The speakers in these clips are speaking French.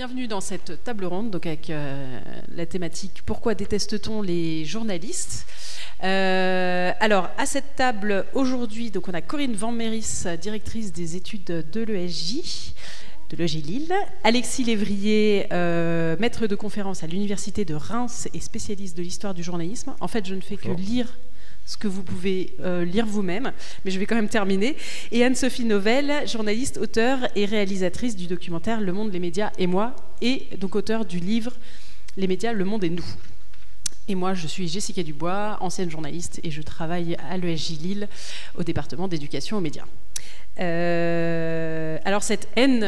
bienvenue dans cette table ronde donc avec la thématique « Pourquoi déteste-t-on les journalistes ?» Alors, à cette table, aujourd'hui, donc on a Corinne Van Meris, directrice des études de l'ESJ, de l'ESJ Lille, Alexis Lévrier, maître de conférence à l'Université de Reims et spécialiste de l'histoire du journalisme. En fait, je ne fais que lire ce que vous pouvez lire vous-même, mais je vais quand même terminer. Et Anne-Sophie Novelle, journaliste, auteure et réalisatrice du documentaire Le Monde, les médias et moi, et donc auteure du livre Les médias, le monde et nous. Et moi, je suis Jessica Dubois, ancienne journaliste, et je travaille à l'ESJ Lille, au département d'éducation aux médias. Alors cette haine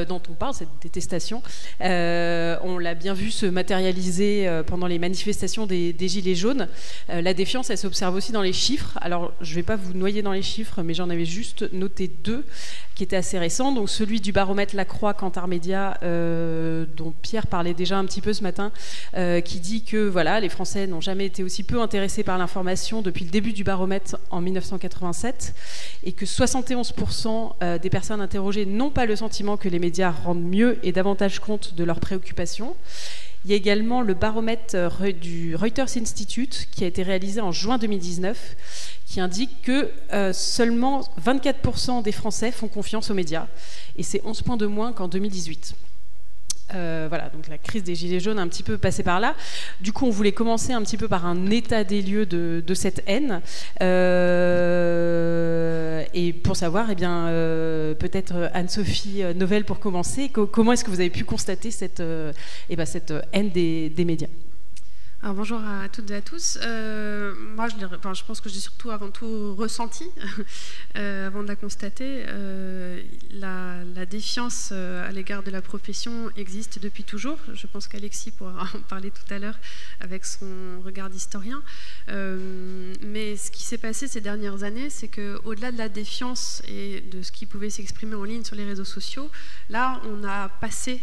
dont on parle, cette détestation, on l'a bien vu se matérialiser pendant les manifestations des Gilets jaunes. La défiance, elle s'observe aussi dans les chiffres. Alors je ne vais pas vous noyer dans les chiffres, mais j'en avais juste noté deux qui étaient assez récents. Donc celui du baromètre Lacroix Kantar Média, dont Pierre parlait déjà un petit peu ce matin, qui dit que voilà, les Français n'ont jamais été aussi peu intéressés par l'information depuis le début du baromètre en 1987, et que 71% des personnes interrogées n'ont pas le sentiment que les médias rendent mieux et davantage compte de leurs préoccupations. Il y a également le baromètre du Reuters Institute qui a été réalisé en juin 2019, qui indique que seulement 24% des Français font confiance aux médias, et c'est 11 points de moins qu'en 2018. Voilà, donc la crise des Gilets jaunes a un petit peu passé par là. Du coup, on voulait commencer un petit peu par un état des lieux de cette haine. Et pour savoir, eh bien, peut-être Anne-Sophie Novelle pour commencer, comment est-ce que vous avez pu constater cette haine des médias ? Alors, bonjour à toutes et à tous. Moi, je pense que j'ai surtout avant tout ressenti, avant de la constater, la défiance à l'égard de la profession existe depuis toujours. Je pense qu'Alexis pourra en parler tout à l'heure avec son regard d'historien. Mais ce qui s'est passé ces dernières années, c'est qu'au-delà de la défiance et de ce qui pouvait s'exprimer en ligne sur les réseaux sociaux, là, on a passé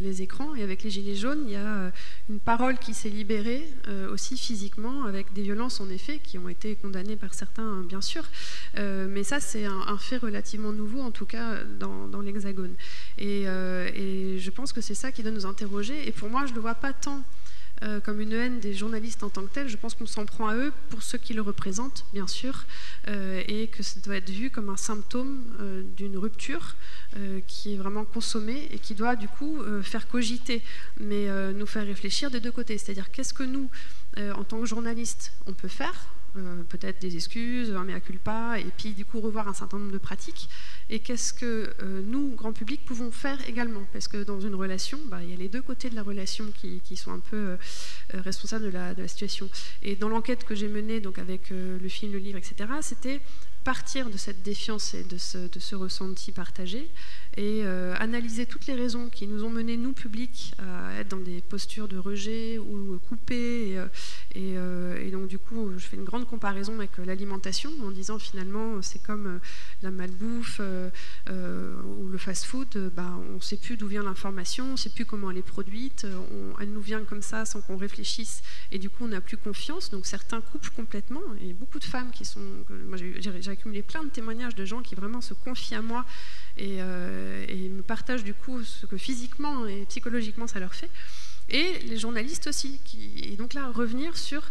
les écrans, et avec les Gilets jaunes, il y a une parole qui s'est libérée aussi physiquement, avec des violences en effet qui ont été condamnées par certains bien sûr, mais ça c'est un fait relativement nouveau en tout cas dans l'Hexagone, et je pense que c'est ça qui doit nous interroger. Et pour moi je ne le vois pas tant comme une haine des journalistes en tant que tels. Je pense qu'on s'en prend à eux pour ceux qui le représentent, bien sûr, et que ça doit être vu comme un symptôme d'une rupture qui est vraiment consommée et qui doit du coup faire cogiter, mais nous faire réfléchir des deux côtés. C'est-à-dire qu'est-ce que nous, en tant que journalistes, on peut faire, peut-être des excuses, un mea culpa, et puis du coup revoir un certain nombre de pratiques, et qu'est-ce que nous, grand public, pouvons faire également, parce que dans une relation, il y a les deux côtés de la relation qui sont un peu responsables de la situation. Et dans l'enquête que j'ai menée donc avec le film, le livre, etc., c'était partir de cette défiance et de ce ressenti partagé, et analyser toutes les raisons qui nous ont menés, nous, publics, à être dans des postures de rejet ou coupées. Et donc, du coup, je fais une grande comparaison avec l'alimentation, en disant finalement, c'est comme la malbouffe ou le fast-food, on ne sait plus d'où vient l'information, on ne sait plus comment elle est produite, elle nous vient comme ça sans qu'on réfléchisse, et du coup, on n'a plus confiance. Donc, certains coupent complètement, et beaucoup de femmes qui sont... Moi, j'ai accumulé plein de témoignages de gens qui vraiment se confient à moi, et me partagent du coup ce que physiquement et psychologiquement ça leur fait, et les journalistes aussi, et donc là revenir sur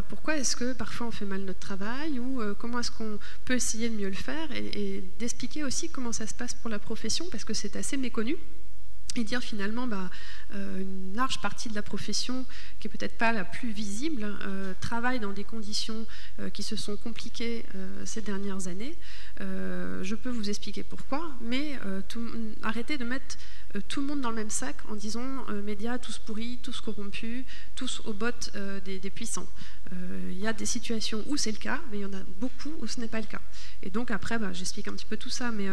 pourquoi est-ce que parfois on fait mal notre travail, ou comment est-ce qu'on peut essayer de mieux le faire, et d'expliquer aussi comment ça se passe pour la profession, parce que c'est assez méconnu, et dire finalement une large partie de la profession, qui est peut-être pas la plus visible, travaille dans des conditions qui se sont compliquées ces dernières années. Je peux vous expliquer pourquoi, mais arrêtez de mettre tout le monde dans le même sac en disant médias tous pourris, tous corrompus, tous aux bottes des puissants. Il y a des situations où c'est le cas, mais il y en a beaucoup où ce n'est pas le cas. Et donc après, j'explique un petit peu tout ça, mais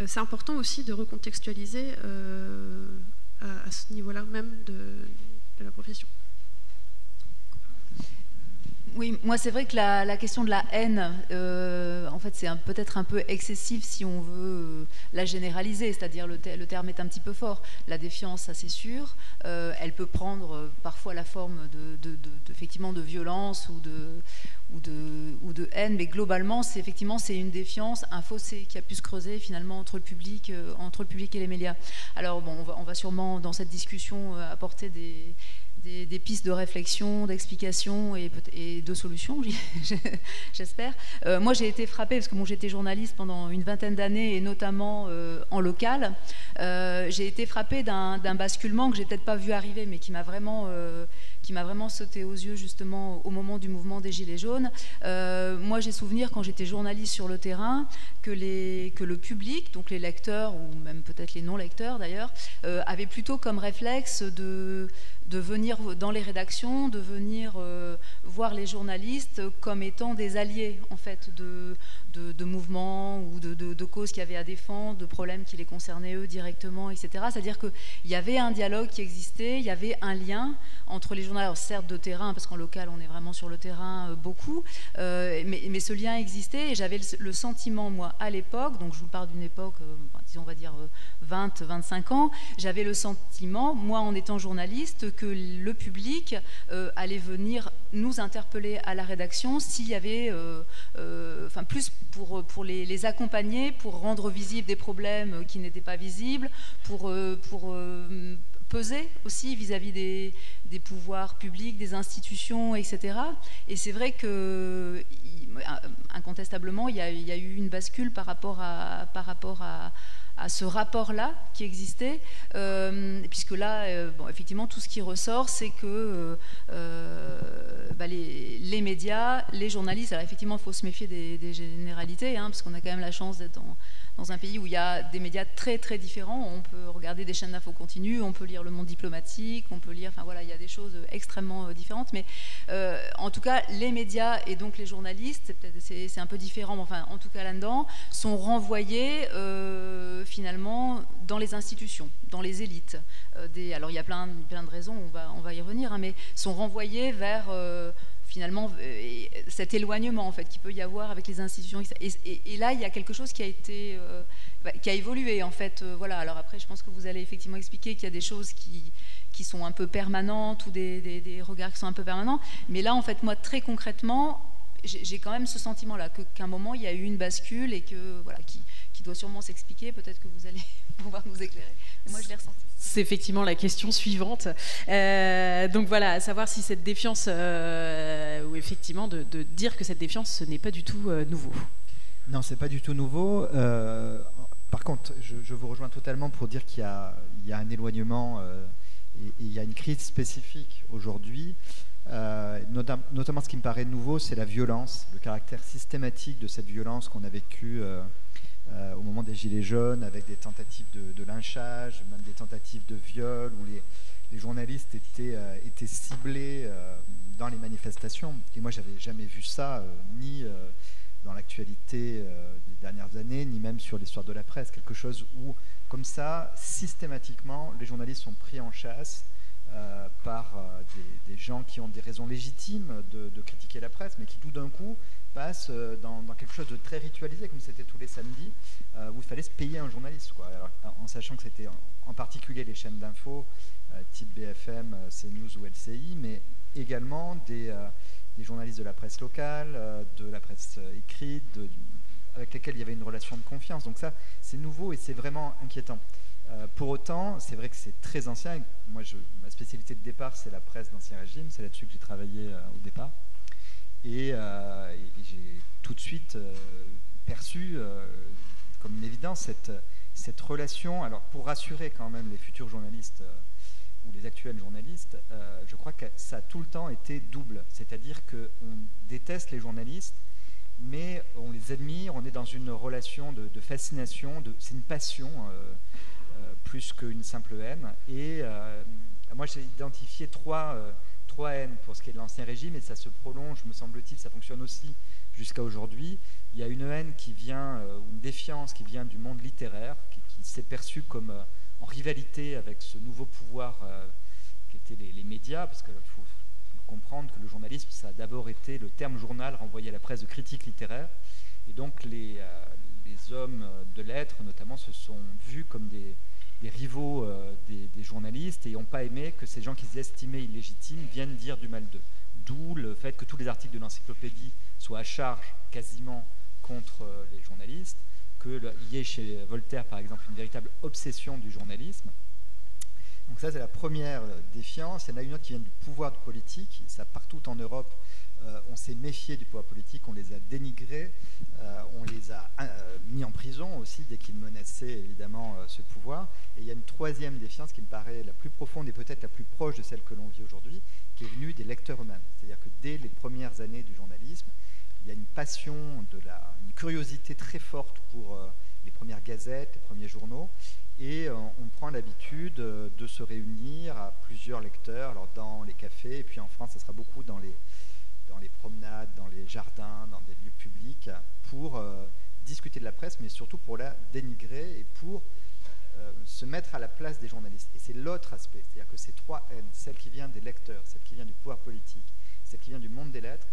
c'est important aussi de recontextualiser à ce niveau-là même de la profession. Oui, moi c'est vrai que la question de la haine, en fait c'est peut-être un peu excessif si on veut la généraliser, c'est-à-dire le terme est un petit peu fort. La défiance, ça c'est sûr, elle peut prendre parfois la forme effectivement de violence ou de haine, mais globalement c'est une défiance, un fossé qui a pu se creuser finalement entre le public et les médias. Alors bon, on va sûrement dans cette discussion apporter des pistes de réflexion, d'explication et de solutions, j'espère. Moi, j'ai été frappée, parce que j'étais journaliste pendant une vingtaine d'années, et notamment en local. J'ai été frappée d'un basculement que j'ai peut-être pas vu arriver, mais qui m'a vraiment sauté aux yeux, justement, au moment du mouvement des Gilets jaunes. Moi, j'ai souvenir, quand j'étais journaliste sur le terrain, que le public, donc les lecteurs, ou même peut-être les non-lecteurs d'ailleurs, avaient plutôt comme réflexe de venir dans les rédactions, de venir voir les journalistes comme étant des alliés, en fait, de mouvements ou de causes qu'il y avait à défendre, de problèmes qui les concernaient eux directement, etc. C'est-à-dire qu'il y avait un dialogue qui existait, il y avait un lien entre les journalistes, alors certes de terrain, parce qu'en local on est vraiment sur le terrain beaucoup, mais ce lien existait, et j'avais le sentiment, moi, à l'époque, donc je vous parle d'une époque, disons, on va dire 20-25 ans, j'avais le sentiment, moi en étant journaliste, que le public allait venir nous interpeller à la rédaction s'il y avait, plus pour les accompagner, pour rendre visibles des problèmes qui n'étaient pas visibles, pour peser aussi vis-à-vis des pouvoirs publics, des institutions, etc. Et c'est vrai que, incontestablement, il y a eu une bascule par rapport à ce rapport-là qui existait, puisque là, effectivement, tout ce qui ressort, c'est que les médias, les journalistes, alors effectivement, il faut se méfier des généralités, parce qu'on a quand même la chance d'être dans un pays où il y a des médias très très différents. On peut regarder des chaînes d'infos continues, on peut lire Le Monde diplomatique, on peut lire, il y a des choses extrêmement différentes, mais en tout cas, les médias et donc les journalistes, c'est un peu différent, mais enfin, en tout cas là-dedans, sont renvoyés finalement dans les institutions, dans les élites. Alors il y a plein de raisons, on va y revenir, mais sont renvoyés vers finalement cet éloignement en fait qu'il peut y avoir avec les institutions, et là il y a quelque chose qui a évolué en fait. Voilà. Alors après, je pense que vous allez effectivement expliquer qu'il y a des choses qui sont un peu permanentes, ou des regards qui sont un peu permanents, mais là en fait, moi, très concrètement, j'ai quand même ce sentiment-là, qu'à un moment il y a eu une bascule, et que voilà, qui doit sûrement s'expliquer. Peut-être que vous allez pouvoir nous éclairer, mais moi je l'ai ressenti. C'est effectivement la question suivante. Donc voilà, à savoir si cette défiance, ou effectivement de dire que cette défiance, ce n'est pas du tout nouveau. Non, c'est pas du tout nouveau. Par contre, je vous rejoins totalement pour dire qu'il y a un éloignement et il y a une crise spécifique aujourd'hui. Notamment, ce qui me paraît nouveau, c'est la violence, le caractère systématique de cette violence qu'on a vécue au moment des Gilets jaunes, avec des tentatives de lynchage, même des tentatives de viol, où les journalistes étaient ciblés dans les manifestations. Et moi, j'avais jamais vu ça, ni dans l'actualité des dernières années, ni même sur l'histoire de la presse. Quelque chose où, comme ça, systématiquement, les journalistes sont pris en chasse par des gens qui ont des raisons légitimes de critiquer la presse, mais qui tout d'un coup passent dans quelque chose de très ritualisé, comme c'était tous les samedis, où il fallait se payer un journaliste, quoi. Alors, en sachant que c'était en particulier les chaînes d'infos type BFM, CNews ou LCI, mais également des journalistes de la presse locale, de la presse écrite, avec lesquels il y avait une relation de confiance. Donc ça, c'est nouveau et c'est vraiment inquiétant. Pour autant, c'est vrai que c'est très ancien. Moi, ma spécialité de départ, c'est la presse d'Ancien Régime. C'est là-dessus que j'ai travaillé au départ. Et j'ai tout de suite perçu comme une évidence cette relation. Alors, pour rassurer quand même les futurs journalistes ou les actuels journalistes, je crois que ça a tout le temps été double. C'est-à-dire qu'on déteste les journalistes, mais on les admire, on est dans une relation de fascination, c'est une passion plus qu'une simple haine. Et moi, j'ai identifié trois haines pour ce qui est de l'Ancien Régime, et ça se prolonge, me semble-t-il, ça fonctionne aussi jusqu'à aujourd'hui. Il y a une haine qui vient, une défiance qui vient du monde littéraire, qui s'est perçu comme en rivalité avec ce nouveau pouvoir qui étaient les médias, parce qu'il faut comprendre que le journalisme, ça a d'abord été le terme journal renvoyé à la presse de critique littéraire. Et donc les hommes de lettres, notamment, se sont vus comme des rivaux des journalistes et n'ont pas aimé que ces gens qu'ils estimaient illégitimes viennent dire du mal d'eux. D'où le fait que tous les articles de l'encyclopédie soient à charge quasiment contre les journalistes, qu'il y ait chez Voltaire, par exemple, une véritable obsession du journalisme. Donc ça, c'est la première défiance. Il y en a une autre qui vient du pouvoir politique. Ça, partout en Europe, on s'est méfié du pouvoir politique, on les a dénigrés, on les a mis en prison aussi dès qu'ils menaçaient évidemment ce pouvoir. Et il y a une troisième défiance qui me paraît la plus profonde et peut-être la plus proche de celle que l'on vit aujourd'hui, qui est venue des lecteurs eux-mêmes. C'est-à-dire que dès les premières années du journalisme, il y a une passion, une curiosité très forte pour les premières gazettes, les premiers journaux, et on prend l'habitude de se réunir à plusieurs lecteurs, alors dans les cafés, et puis en France, ça sera beaucoup dans les promenades, dans les jardins, dans des lieux publics, pour discuter de la presse, mais surtout pour la dénigrer et pour se mettre à la place des journalistes. Et c'est l'autre aspect, c'est-à-dire que ces trois haines, celle qui vient des lecteurs, celle qui vient du pouvoir politique, celle qui vient du monde des lettres,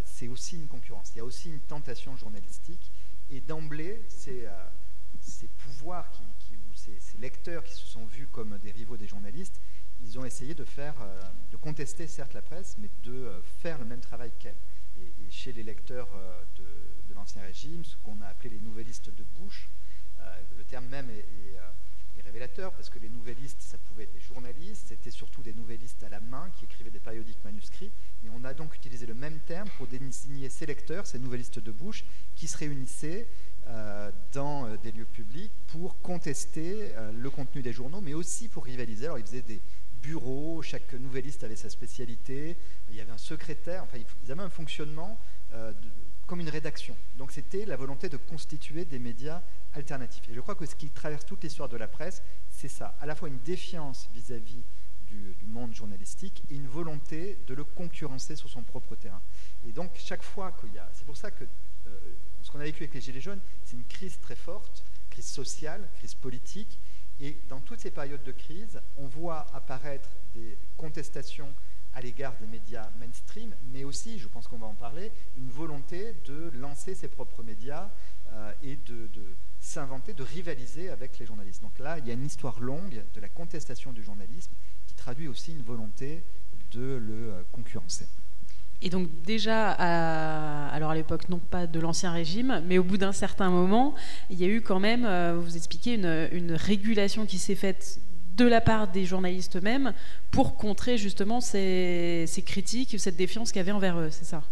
c'est aussi une concurrence. Il y a aussi une tentation journalistique. Et d'emblée, ces pouvoirs, ou ces lecteurs qui se sont vus comme des rivaux des journalistes, ils ont essayé de contester certes la presse, mais de faire le même travail qu'elle. Et chez les lecteurs de l'Ancien Régime, ce qu'on a appelé les nouvellistes de Bush, le terme même est révélateur, parce que les nouvellistes, ça pouvait être des journalistes, c'était surtout des nouvellistes à la main qui écrivaient des périodiques manuscrits, et on a donc utilisé le même terme pour désigner ces lecteurs, ces nouvellistes de Bush, qui se réunissaient dans des lieux publics pour contester le contenu des journaux, mais aussi pour rivaliser. Alors ils faisaient des bureaux, chaque nouvelliste avait sa spécialité, il y avait un secrétaire, enfin ils avaient un fonctionnement comme une rédaction. Donc c'était la volonté de constituer des médias alternatifs. Et je crois que ce qui traverse toute l'histoire de la presse, c'est ça, à la fois une défiance vis-à-vis du monde journalistique et une volonté de le concurrencer sur son propre terrain. Et donc chaque fois qu'il y a... C'est pour ça que ce qu'on a vécu avec les Gilets jaunes, c'est une crise très forte, crise sociale, crise politique, et dans toutes ces périodes de crise, on voit apparaître des contestations à l'égard des médias mainstream, mais aussi, je pense qu'on va en parler, une volonté de lancer ses propres médias et de s'inventer, de rivaliser avec les journalistes. Donc là, il y a une histoire longue de la contestation du journalisme qui traduit aussi une volonté de le concurrencer. Et donc déjà, alors à l'époque, non pas de l'Ancien Régime, mais au bout d'un certain moment, il y a eu quand même, vous expliquez, une régulation qui s'est faite de la part des journalistes eux-mêmes pour contrer justement ces critiques, cette défiance qu'il y avait envers eux, c'est ça ?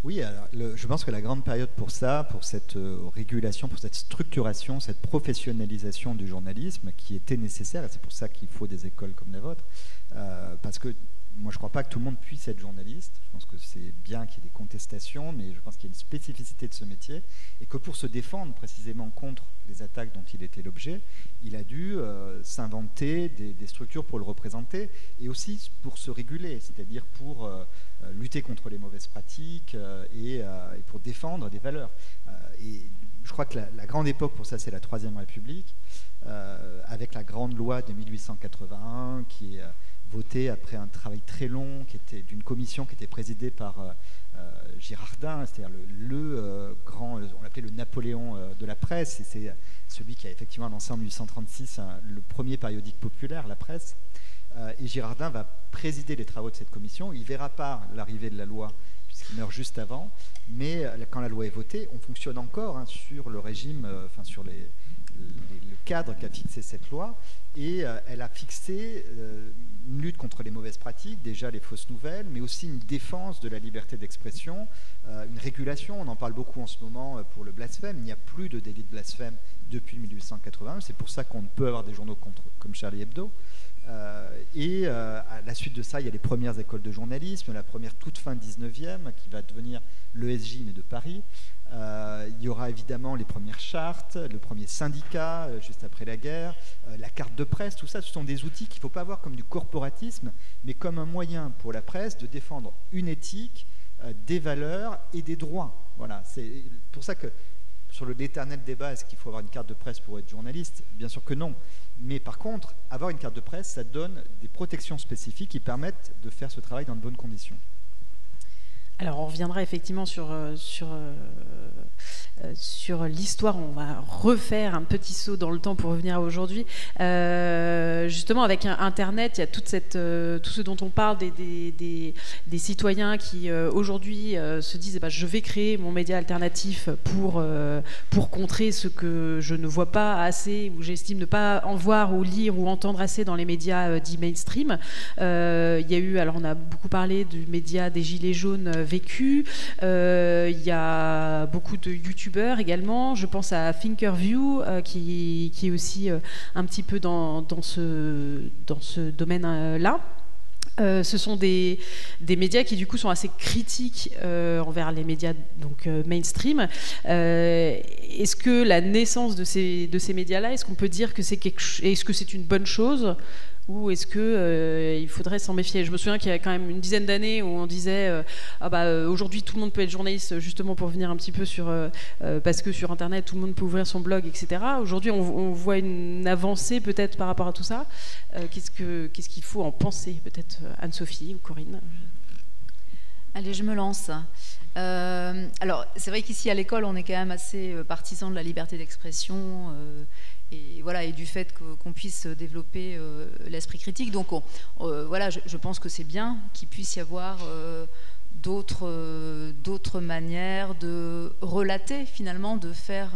Oui, alors, je pense que la grande période pour ça, pour cette régulation, pour cette structuration, cette professionnalisation du journalisme qui était nécessaire, et c'est pour ça qu'il faut des écoles comme la vôtre, parce que moi, je ne crois pas que tout le monde puisse être journaliste. Je pense que c'est bien qu'il y ait des contestations, mais je pense qu'il y a une spécificité de ce métier et que pour se défendre précisément contre les attaques dont il était l'objet, il a dû s'inventer des structures pour le représenter et aussi pour se réguler, c'est-à-dire pour lutter contre les mauvaises pratiques et pour défendre des valeurs. Et je crois que la grande époque pour ça, c'est la Troisième République, avec la grande loi de 1881 qui est voté après un travail très long qui était d'une commission qui était présidée par Girardin, c'est-à-dire le grand, on l'appelait le Napoléon de la presse, et c'est celui qui a effectivement lancé en 1836 le premier périodique populaire, La Presse. Et Girardin va présider les travaux de cette commission. Il ne verra pas l'arrivée de la loi puisqu'il meurt juste avant, mais quand la loi est votée, on fonctionne encore sur le régime, sur le cadre qu'a fixé cette loi, et elle a fixé une lutte contre les mauvaises pratiques, déjà les fausses nouvelles, mais aussi une défense de la liberté d'expression, une régulation. On en parle beaucoup en ce moment pour le blasphème. Il n'y a plus de délit de blasphème depuis 1881. C'est pour ça qu'on peut avoir des journaux comme Charlie Hebdo. Et à la suite de ça, il y a les premières écoles de journalisme, la première toute fin 19e, qui va devenir l'ESJ, mais de Paris. Il y aura évidemment les premières chartes, le premier syndicat juste après la guerre, la carte de presse, tout ça, ce sont des outils qu'il ne faut pas voir comme du corporatisme, mais comme un moyen pour la presse de défendre une éthique, des valeurs et des droits. Voilà, c'est pour ça que sur l'éternel débat, est-ce qu'il faut avoir une carte de presse pour être journaliste ? Bien sûr que non. Mais par contre, avoir une carte de presse, ça donne des protections spécifiques qui permettent de faire ce travail dans de bonnes conditions. Alors on reviendra effectivement sur l'histoire, on va refaire un petit saut dans le temps pour revenir à aujourd'hui. Justement avec Internet, il y a tout ce dont on parle des citoyens qui aujourd'hui se disent je vais créer mon média alternatif pour contrer ce que je ne vois pas assez ou j'estime ne pas en voir ou lire ou entendre assez dans les médias dits mainstream. Il y a eu, alors on a beaucoup parlé du média des Gilets jaunes vécu, il y a beaucoup de youtubeurs également, je pense à Thinkerview qui est aussi un petit peu dans ce domaine-là. Ce sont des médias qui du coup sont assez critiques envers les médias donc mainstream. Est-ce que la naissance de ces médias-là, est-ce qu'on peut dire que est-ce que c'est une bonne chose ou est-ce qu'il faudrait s'en méfier? Je me souviens qu'il y a quand même une dizaine d'années où on disait aujourd'hui tout le monde peut être journaliste, justement pour venir un petit peu parce que sur Internet tout le monde peut ouvrir son blog, etc. Aujourd'hui on voit une avancée peut-être par rapport à tout ça. Qu'est-ce qu'il faut en penser, peut-être Anne-Sophie ou Corinne? Allez, je me lance. Alors c'est vrai qu'ici à l'école on est quand même assez partisans de la liberté d'expression et du fait qu'on puisse développer l'esprit critique. Donc je pense que c'est bien qu'il puisse y avoir d'autres manières de relater finalement, de faire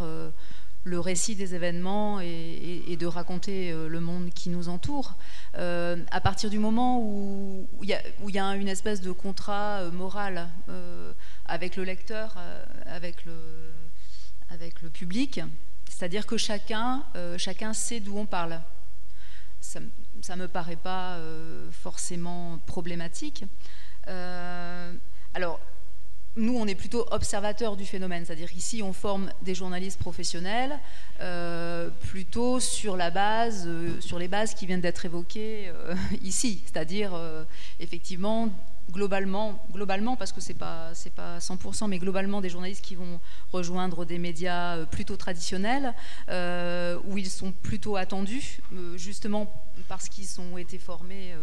le récit des événements et de raconter le monde qui nous entoure. À partir du moment où il y a une espèce de contrat moral avec le lecteur, avec le public, c'est-à-dire que chacun sait d'où on parle. Ça ne me paraît pas forcément problématique. Alors, nous, on est plutôt observateurs du phénomène, c'est-à-dire qu'ici, on forme des journalistes professionnels plutôt sur les bases qui viennent d'être évoquées ici, c'est-à-dire effectivement globalement, parce que c'est pas 100%, mais globalement des journalistes qui vont rejoindre des médias plutôt traditionnels, où ils sont plutôt attendus, justement parce qu'ils ont été formés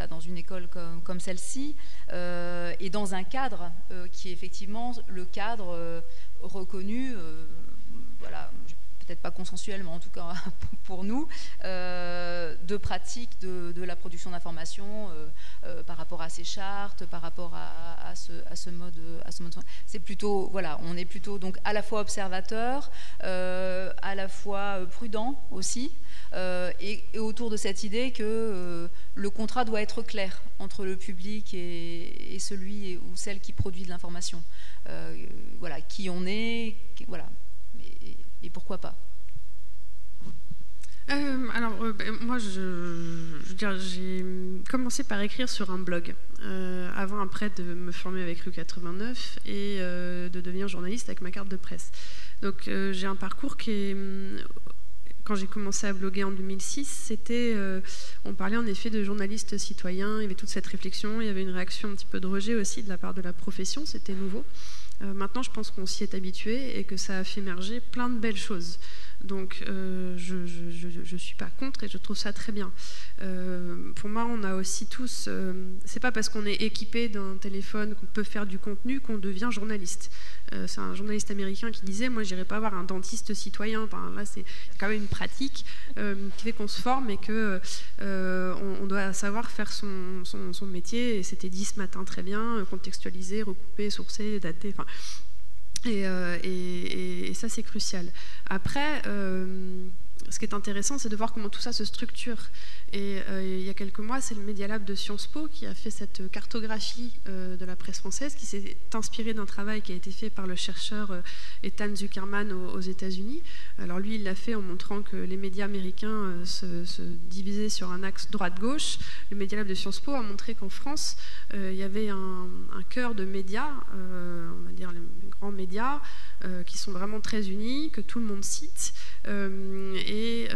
dans une école comme celle-ci, et dans un cadre qui est effectivement le cadre reconnu, peut-être pas consensuellement, en tout cas pour nous, de pratique de la production d'information par rapport à ces chartes, par rapport à ce mode. C'est plutôt, on est plutôt donc à la fois observateur, à la fois prudent aussi, et autour de cette idée que le contrat doit être clair entre le public et celui ou celle qui produit de l'information. Qui on est, et pourquoi pas. Moi, j'ai commencé par écrire sur un blog, après de me former avec Rue 89 et de devenir journaliste avec ma carte de presse. Donc j'ai un parcours qui est... Quand j'ai commencé à bloguer en 2006, on parlait en effet de journalistes citoyens, il y avait toute cette réflexion, il y avait une réaction un petit peu de rejet aussi de la part de la profession, c'était nouveau. Maintenant, je pense qu'on s'y est habitué et que ça a fait émerger plein de belles choses. Donc, je suis pas contre et je trouve ça très bien. Pour moi, on a aussi tous... c'est pas parce qu'on est équipé d'un téléphone qu'on peut faire du contenu qu'on devient journaliste. C'est un journaliste américain qui disait « Moi, j'irai pas voir un dentiste citoyen. » Là, c'est quand même une pratique qui fait qu'on se forme et qu'on doit savoir faire son métier. Et c'était dit ce matin très bien, contextualiser, recouper, sourcer, dater... Et ça, c'est crucial. Après, ce qui est intéressant, c'est de voir comment tout ça se structure. Et il y a quelques mois, c'est le Media Lab de Sciences Po qui a fait cette cartographie de la presse française, qui s'est inspiré d'un travail qui a été fait par le chercheur Ethan Zuckerman aux États-Unis. Alors lui, il l'a fait en montrant que les médias américains se divisaient sur un axe droite-gauche. Le Media Lab de Sciences Po a montré qu'en France, il y avait un cœur de médias, on va dire les grands médias, qui sont vraiment très unis, que tout le monde cite, et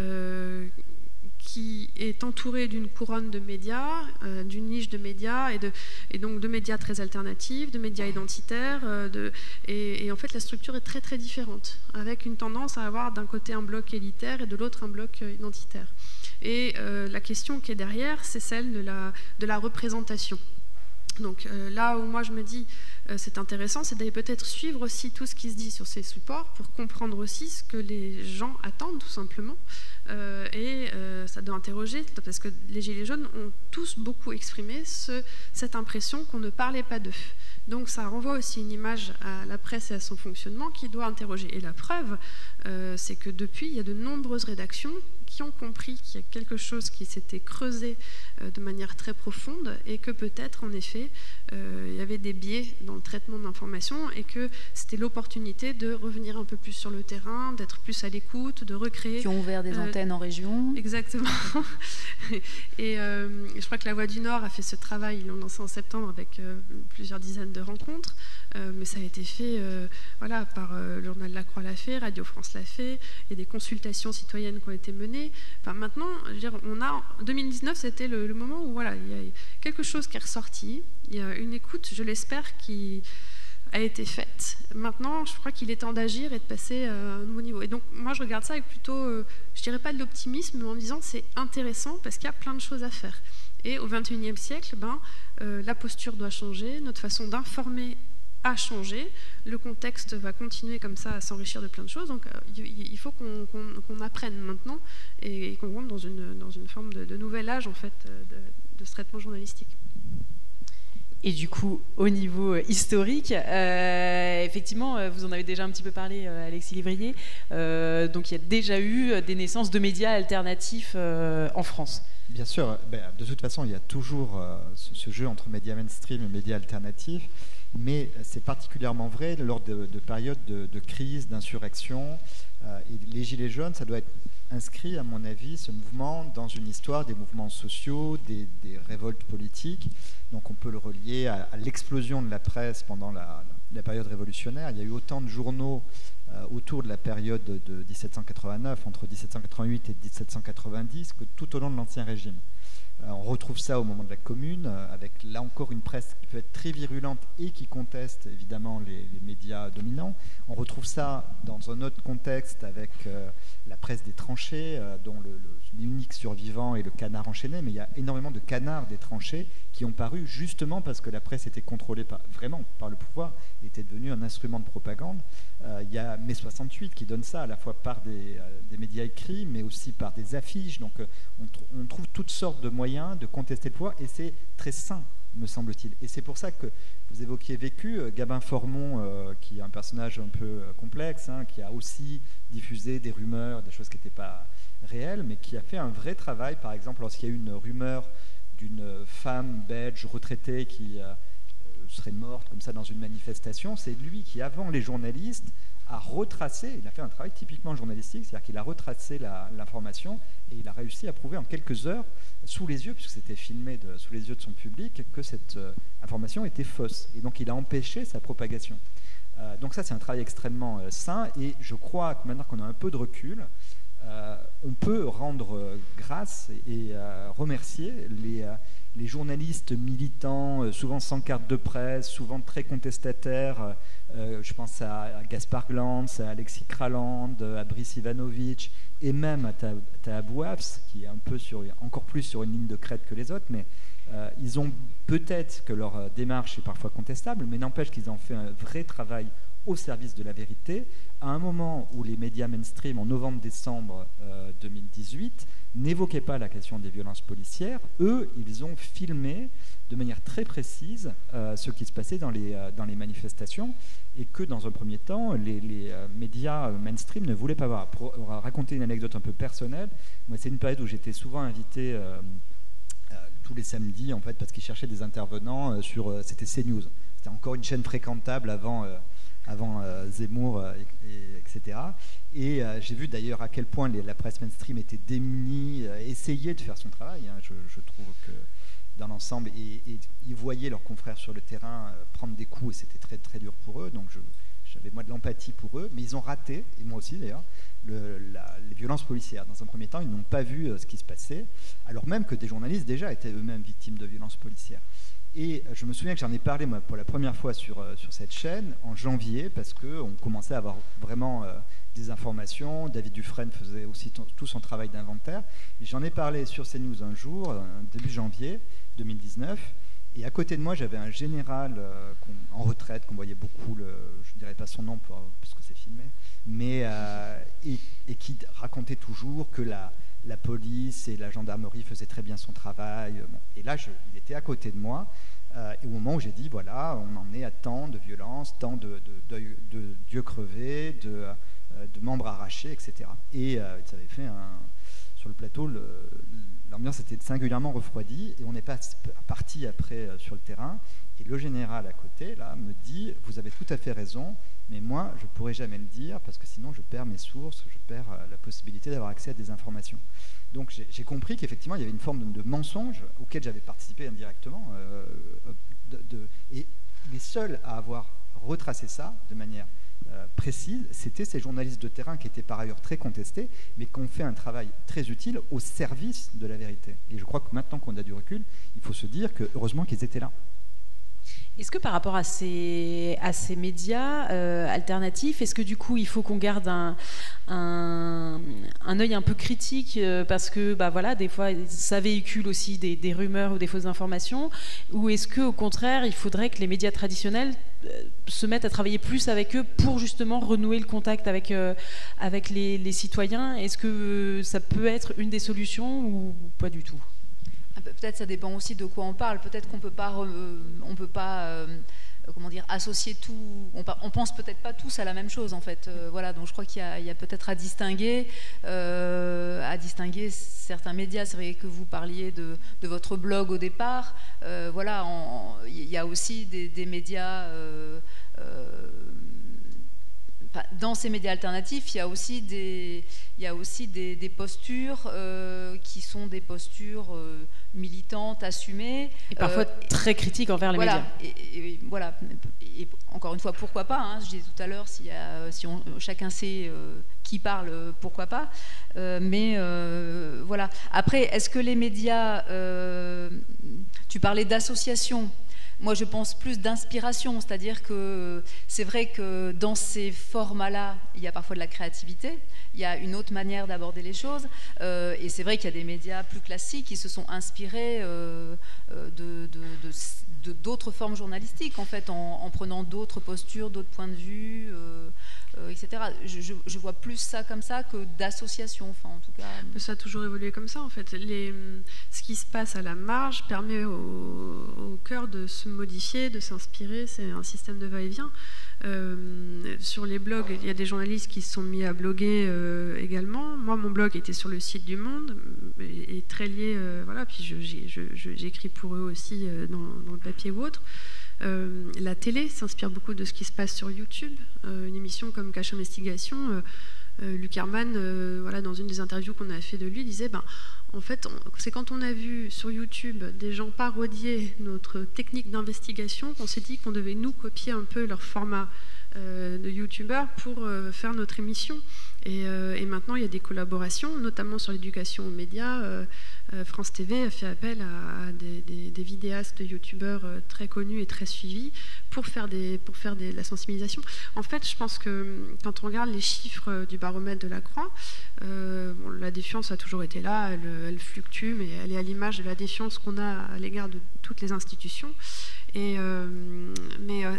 qui est entouré d'une couronne de médias, d'une niche de médias, et donc de médias très alternatifs, de médias identitaires, et en fait la structure est très très différente, avec une tendance à avoir d'un côté un bloc élitaire et de l'autre un bloc identitaire. Et la question qui est derrière, c'est celle de la représentation. Donc là où moi je me dis c'est intéressant, c'est d'aller peut-être suivre aussi tout ce qui se dit sur ces supports pour comprendre aussi ce que les gens attendent tout simplement. Ça doit interroger, parce que les Gilets jaunes ont tous beaucoup exprimé cette impression qu'on ne parlait pas d'eux. Donc ça renvoie aussi une image à la presse et à son fonctionnement qui doit interroger. Et la preuve, c'est que depuis, il y a de nombreuses rédactions qui ont compris qu'il y a quelque chose qui s'était creusé de manière très profonde et que peut-être, en effet, il y avait des biais dans le traitement de l'information et que c'était l'opportunité de revenir un peu plus sur le terrain, d'être plus à l'écoute, de recréer... Qui ont ouvert des antennes en région. Exactement. Et je crois que La Voix du Nord a fait ce travail, ils l'ont lancé en septembre avec plusieurs dizaines de rencontres, mais ça a été fait par le journal La Croix l'a fait, Radio France l'a fait, il y a des consultations citoyennes qui ont été menées. Enfin, maintenant, je veux dire, 2019, c'était le moment où voilà, il y a quelque chose qui est ressorti, il y a une écoute, je l'espère, qui a été faite. Maintenant, je crois qu'il est temps d'agir et de passer à un nouveau niveau. Et donc, moi, je regarde ça avec plutôt, je dirais pas de l'optimisme, mais en me disant c'est intéressant parce qu'il y a plein de choses à faire. Et au XXIe siècle, la posture doit changer, notre façon d'informer a changé, le contexte va continuer comme ça à s'enrichir de plein de choses, donc il faut qu'on apprenne maintenant et qu'on rentre dans une forme de nouvel âge en fait de ce traitement journalistique. Et du coup, au niveau historique, effectivement, vous en avez déjà un petit peu parlé, Alexis Lévrier, donc il y a déjà eu des naissances de médias alternatifs en France. Bien sûr, de toute façon, il y a toujours ce jeu entre médias mainstream et médias alternatifs, mais c'est particulièrement vrai lors de périodes de crise, d'insurrection. Et les Gilets jaunes, ça doit être inscrit, à mon avis, ce mouvement dans une histoire des mouvements sociaux, des révoltes politiques. Donc on peut le relier à l'explosion de la presse pendant la période révolutionnaire. Il y a eu autant de journaux autour de la période de 1789, entre 1788 et 1790, que tout au long de l'Ancien Régime. On retrouve ça au moment de la Commune, avec là encore une presse qui peut être très virulente et qui conteste évidemment les médias dominants. On retrouve ça dans un autre contexte avec la presse des tranchées, dont l'unique survivant est le canard enchaîné, mais il y a énormément de canards des tranchées qui ont paru justement parce que la presse était contrôlée vraiment par le pouvoir et était devenue un instrument de propagande. Il y a Mai 68 qui donne ça à la fois par des médias écrits mais aussi par des affiches. Donc on trouve toutes sortes de moyens de contester le pouvoir et c'est très sain, me semble-t-il. Et c'est pour ça que vous évoquiez Vécu, Gabin Formon, qui est un personnage un peu complexe, qui a aussi diffusé des rumeurs, des choses qui n'étaient pas réelles, mais qui a fait un vrai travail. Par exemple, lorsqu'il y a eu une rumeur d'une femme belge retraitée qui serait morte comme ça dans une manifestation, c'est lui qui, avant les journalistes, a retracé, il a fait un travail typiquement journalistique, c'est-à-dire qu'il a retracé l'information et il a réussi à prouver en quelques heures, sous les yeux, puisque c'était filmé sous les yeux de son public, que cette information était fausse. Et donc il a empêché sa propagation. Donc ça, c'est un travail extrêmement sain et je crois que maintenant qu'on a un peu de recul, on peut rendre grâce et remercier les journalistes militants, souvent sans carte de presse, souvent très contestataires. Je pense à Gaspard Glantz, à Alexis Kraland, à Brice Ivanovic et même à Taha Bouafs, qui est un peu encore plus sur une ligne de crête que les autres, mais ils ont peut-être que leur démarche est parfois contestable, mais n'empêche qu'ils ont fait un vrai travail au service de la vérité, à un moment où les médias mainstream, en novembre-décembre 2018, n'évoquaient pas la question des violences policières. Eux, ils ont filmé de manière très précise ce qui se passait dans les manifestations et que, dans un premier temps, les médias mainstream ne voulaient pas voir. Pour raconter une anecdote un peu personnelle, moi, c'est une période où j'étais souvent invité tous les samedis, en fait, parce qu'ils cherchaient des intervenants c'était CNews. C'était encore une chaîne fréquentable avant Zemmour, etc. Et j'ai vu d'ailleurs à quel point la presse mainstream était démunie, essayait de faire son travail. Je trouve que dans l'ensemble, et ils voyaient leurs confrères sur le terrain prendre des coups et c'était très très dur pour eux. Donc j'avais moi de l'empathie pour eux, mais ils ont raté, et moi aussi d'ailleurs, les violences policières. Dans un premier temps, ils n'ont pas vu ce qui se passait, alors même que des journalistes déjà étaient eux-mêmes victimes de violences policières. Et je me souviens que j'en ai parlé moi, pour la première fois sur cette chaîne en janvier, parce qu'on commençait à avoir vraiment des informations. David Dufresne faisait aussi tout son travail d'inventaire. Et j'en ai parlé sur CNews un jour, début janvier 2019. Et à côté de moi, j'avais un général en retraite, qu'on voyait beaucoup, je ne dirais pas son nom parce que c'est filmé, mais, et qui racontait toujours que la police et la gendarmerie faisaient très bien son travail. Bon. Et là, il était à côté de moi, et au moment où j'ai dit, voilà, on en est à tant de violences, tant de d'yeux crevés, de membres arrachés, etc. Et ça avait fait sur le plateau, l'ambiance était singulièrement refroidie, et on est parti après sur le terrain, et le général à côté là, me dit, vous avez tout à fait raison, mais moi je ne pourrai jamais le dire, parce que sinon je perds mes sources, je perds la possibilité d'avoir accès à des informations. Donc j'ai compris qu'effectivement il y avait une forme de mensonge auquel j'avais participé indirectement, et les seuls à avoir retracé ça de manière précise, c'était ces journalistes de terrain qui étaient par ailleurs très contestés, mais qui ont fait un travail très utile au service de la vérité. Et je crois que maintenant qu'on a du recul, il faut se dire que heureusement qu'ils étaient là. Est-ce que par rapport à ces médias alternatifs, est-ce que du coup il faut qu'on garde un œil un peu critique parce que voilà, des fois ça véhicule aussi des rumeurs ou des fausses informations, ou est-ce qu'au contraire il faudrait que les médias traditionnels se mettent à travailler plus avec eux pour justement renouer le contact avec les citoyens? Est-ce que ça peut être une des solutions ou pas du tout? Peut-être ça dépend aussi de quoi on parle. Peut-être qu'on peut pas comment dire, associer tout. On pense peut-être pas tous à la même chose en fait. Voilà, donc je crois qu'il y a peut-être à distinguer certains médias. C'est vrai que vous parliez de votre blog au départ. Voilà, il y a aussi des médias. Dans ces médias alternatifs, il y a aussi des postures qui sont des postures militantes, assumées. Et parfois très critiques envers les médias. Et encore une fois, pourquoi pas, hein, je disais tout à l'heure, chacun sait qui parle, pourquoi pas. Mais voilà. Après, est-ce que les médias... tu parlais d'associations. Moi, je pense plus d'inspiration, c'est-à-dire que c'est vrai que dans ces formats-là, il y a parfois de la créativité, il y a une autre manière d'aborder les choses, et c'est vrai qu'il y a des médias plus classiques qui se sont inspirés d'autres formes journalistiques, en fait, en prenant d'autres postures, d'autres points de vue, etc. Je vois plus ça comme ça que d'association, enfin, en tout cas. Ça a toujours évolué comme ça, en fait. Ce qui se passe à la marge permet au cœur de se modifier, de s'inspirer. C'est un système de va-et-vient. Sur les blogs, il y a des journalistes qui se sont mis à bloguer également. Moi, mon blog était sur le site du Monde et très lié, voilà. Puis j'écris pour eux aussi dans le papier ou autre. La télé s'inspire beaucoup de ce qui se passe sur YouTube. Une émission comme Cache Investigation, Luc Herman, voilà, dans une des interviews qu'on a fait de lui, disait en fait, c'est quand on a vu sur YouTube des gens parodier notre technique d'investigation qu'on s'est dit qu'on devait nous copier un peu leur format de youtubeurs pour faire notre émission. Et maintenant, il y a des collaborations, notamment sur l'éducation aux médias. France TV a fait appel à des vidéastes youtubeurs très connus et très suivis pour faire de la sensibilisation. En fait, je pense que quand on regarde les chiffres du baromètre de la Croix, la défiance a toujours été là, elle fluctue, mais elle est à l'image de la défiance qu'on a à l'égard de toutes les institutions. Mais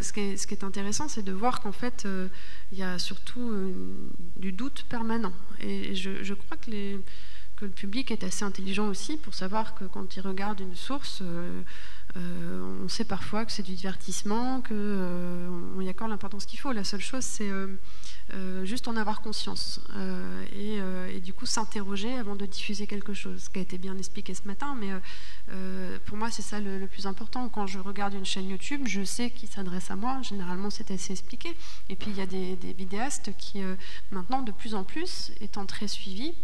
ce qui est intéressant, c'est de voir qu'en fait, il y a surtout du doute permanent. Et je crois que le public est assez intelligent aussi pour savoir que quand il regarde une source, on sait parfois que c'est du divertissement, qu'on y accorde l'importance qu'il faut. La seule chose, c'est juste en avoir conscience et du coup s'interroger avant de diffuser quelque chose, ce qui a été bien expliqué ce matin, mais pour moi c'est ça le plus important. Quand je regarde une chaîne YouTube, je sais qui s'adresse à moi, généralement c'est assez expliqué, et puis il y a des vidéastes qui maintenant de plus en plus, étant très suivis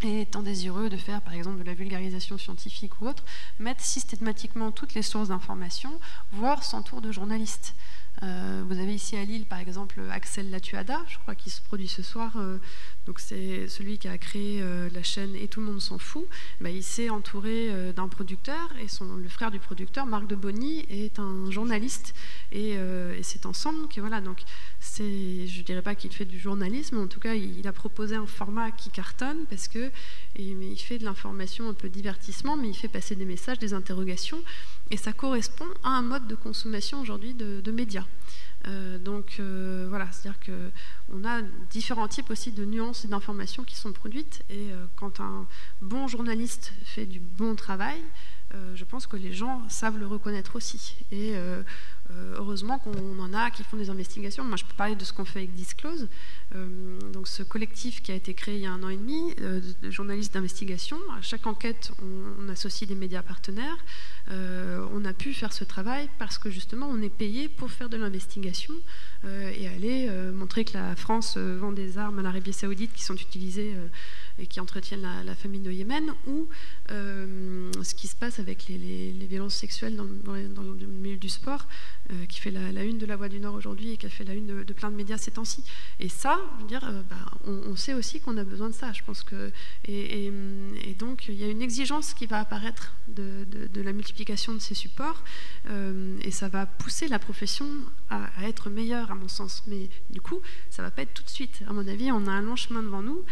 et étant désireux de faire par exemple de la vulgarisation scientifique ou autre, mettent systématiquement toutes les sources d'information, voire s'entourent de journalistes. Vous avez ici à Lille, par exemple, Axel Latuada, je crois qu'il se produit ce soir. Donc c'est celui qui a créé la chaîne Et tout le monde s'en fout. Il s'est entouré d'un producteur, et le frère du producteur, Marc de Bonny, est un journaliste. Et c'est ensemble que voilà. Donc je ne dirais pas qu'il fait du journalisme, mais en tout cas il a proposé un format qui cartonne parce que il fait de l'information un peu divertissement, mais il fait passer des messages, des interrogations. Et ça correspond à un mode de consommation aujourd'hui de médias. Voilà, c'est-à-dire qu'on a différents types aussi de nuances et d'informations qui sont produites. Et quand un bon journaliste fait du bon travail, je pense que les gens savent le reconnaître aussi. Et heureusement qu'on en a qui font des investigations. Moi, je peux parler de ce qu'on fait avec Disclose. Donc, ce collectif qui a été créé il y a 1 an et demi, de journalistes d'investigation. À chaque enquête, on associe des médias partenaires. On a pu faire ce travail parce que justement, on est payé pour faire de l'investigation et aller montrer que la France vend des armes à l'Arabie Saoudite qui sont utilisées et qui entretiennent la famine au Yémen, ou ce qui se passe avec les violences sexuelles dans le milieu du sport, qui fait la une de La Voix du Nord aujourd'hui et qui a fait la une de plein de médias ces temps-ci. Et ça, je veux dire, on sait aussi qu'on a besoin de ça. Je pense que et donc il y a une exigence qui va apparaître de la multiplication de ces supports, et ça va pousser la profession à être meilleure, à mon sens. Mais du coup, ça va pas être tout de suite. À mon avis, on a un long chemin devant nous.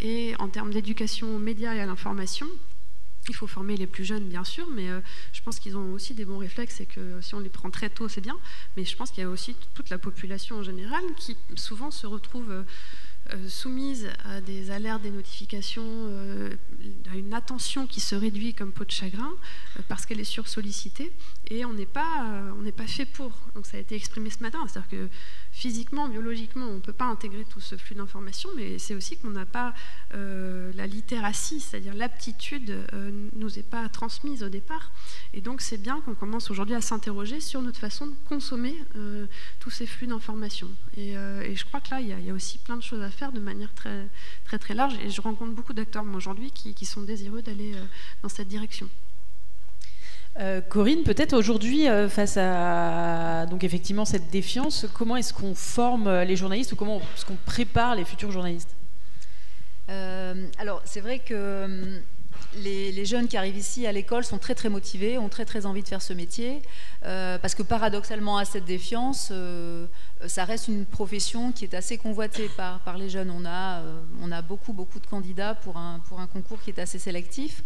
Et en termes d'éducation aux médias et à l'information, il faut former les plus jeunes, bien sûr, mais je pense qu'ils ont aussi des bons réflexes et que si on les prend très tôt, c'est bien. Mais je pense qu'il y a aussi toute la population en général qui souvent se retrouve soumise à des alertes, des notifications, à une attention qui se réduit comme peau de chagrin parce qu'elle est sursollicitée, et on n'est pas fait pour. Donc ça a été exprimé ce matin, c'est-à-dire que physiquement, biologiquement, on ne peut pas intégrer tout ce flux d'informations, mais c'est aussi qu'on n'a pas la littératie, c'est-à-dire l'aptitude nous est pas transmise au départ. Et donc c'est bien qu'on commence aujourd'hui à s'interroger sur notre façon de consommer tous ces flux d'informations. Et je crois que là, il y a aussi plein de choses à faire de manière très, très, très large. Et je rencontre beaucoup d'acteurs aujourd'hui qui sont désireux d'aller dans cette direction. Corinne, peut-être aujourd'hui, face à donc effectivement cette défiance, comment est-ce qu'on forme les journalistes ou comment est-ce qu'on prépare les futurs journalistes ? Alors, c'est vrai que les jeunes qui arrivent ici à l'école sont très très motivés, ont très très envie de faire ce métier, parce que paradoxalement à cette défiance, ça reste une profession qui est assez convoitée par les jeunes. On a beaucoup de candidats pour un concours qui est assez sélectif.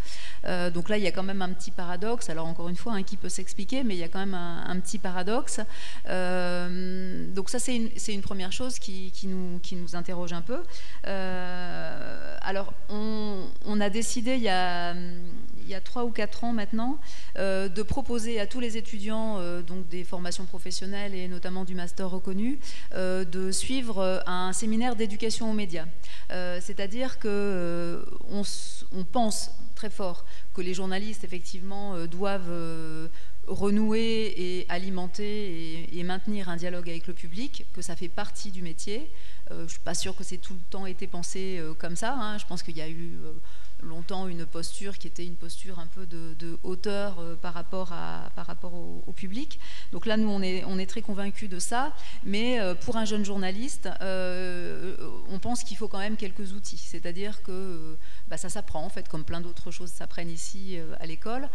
Donc là, il y a quand même un petit paradoxe. Alors encore une fois, qui peut s'expliquer, mais il y a quand même un petit paradoxe. Donc ça, c'est une première chose qui nous interroge un peu. Alors, on a décidé il y a 3 ou 4 ans maintenant, de proposer à tous les étudiants donc des formations professionnelles et notamment du master reconnu, de suivre un séminaire d'éducation aux médias. C'est-à-dire qu'on pense très fort que les journalistes, effectivement, doivent renouer et alimenter et maintenir un dialogue avec le public, que ça fait partie du métier. Je ne suis pas sûre que c'est tout le temps été pensé comme ça. Je pense qu'il y a eu longtemps une posture qui était une posture un peu de hauteur par rapport au public. Donc là, nous, on est très convaincus de ça, mais pour un jeune journaliste, on pense qu'il faut quand même quelques outils, c'est-à-dire que ça s'apprend, en fait, comme plein d'autres choses s'apprennent ici à l'école,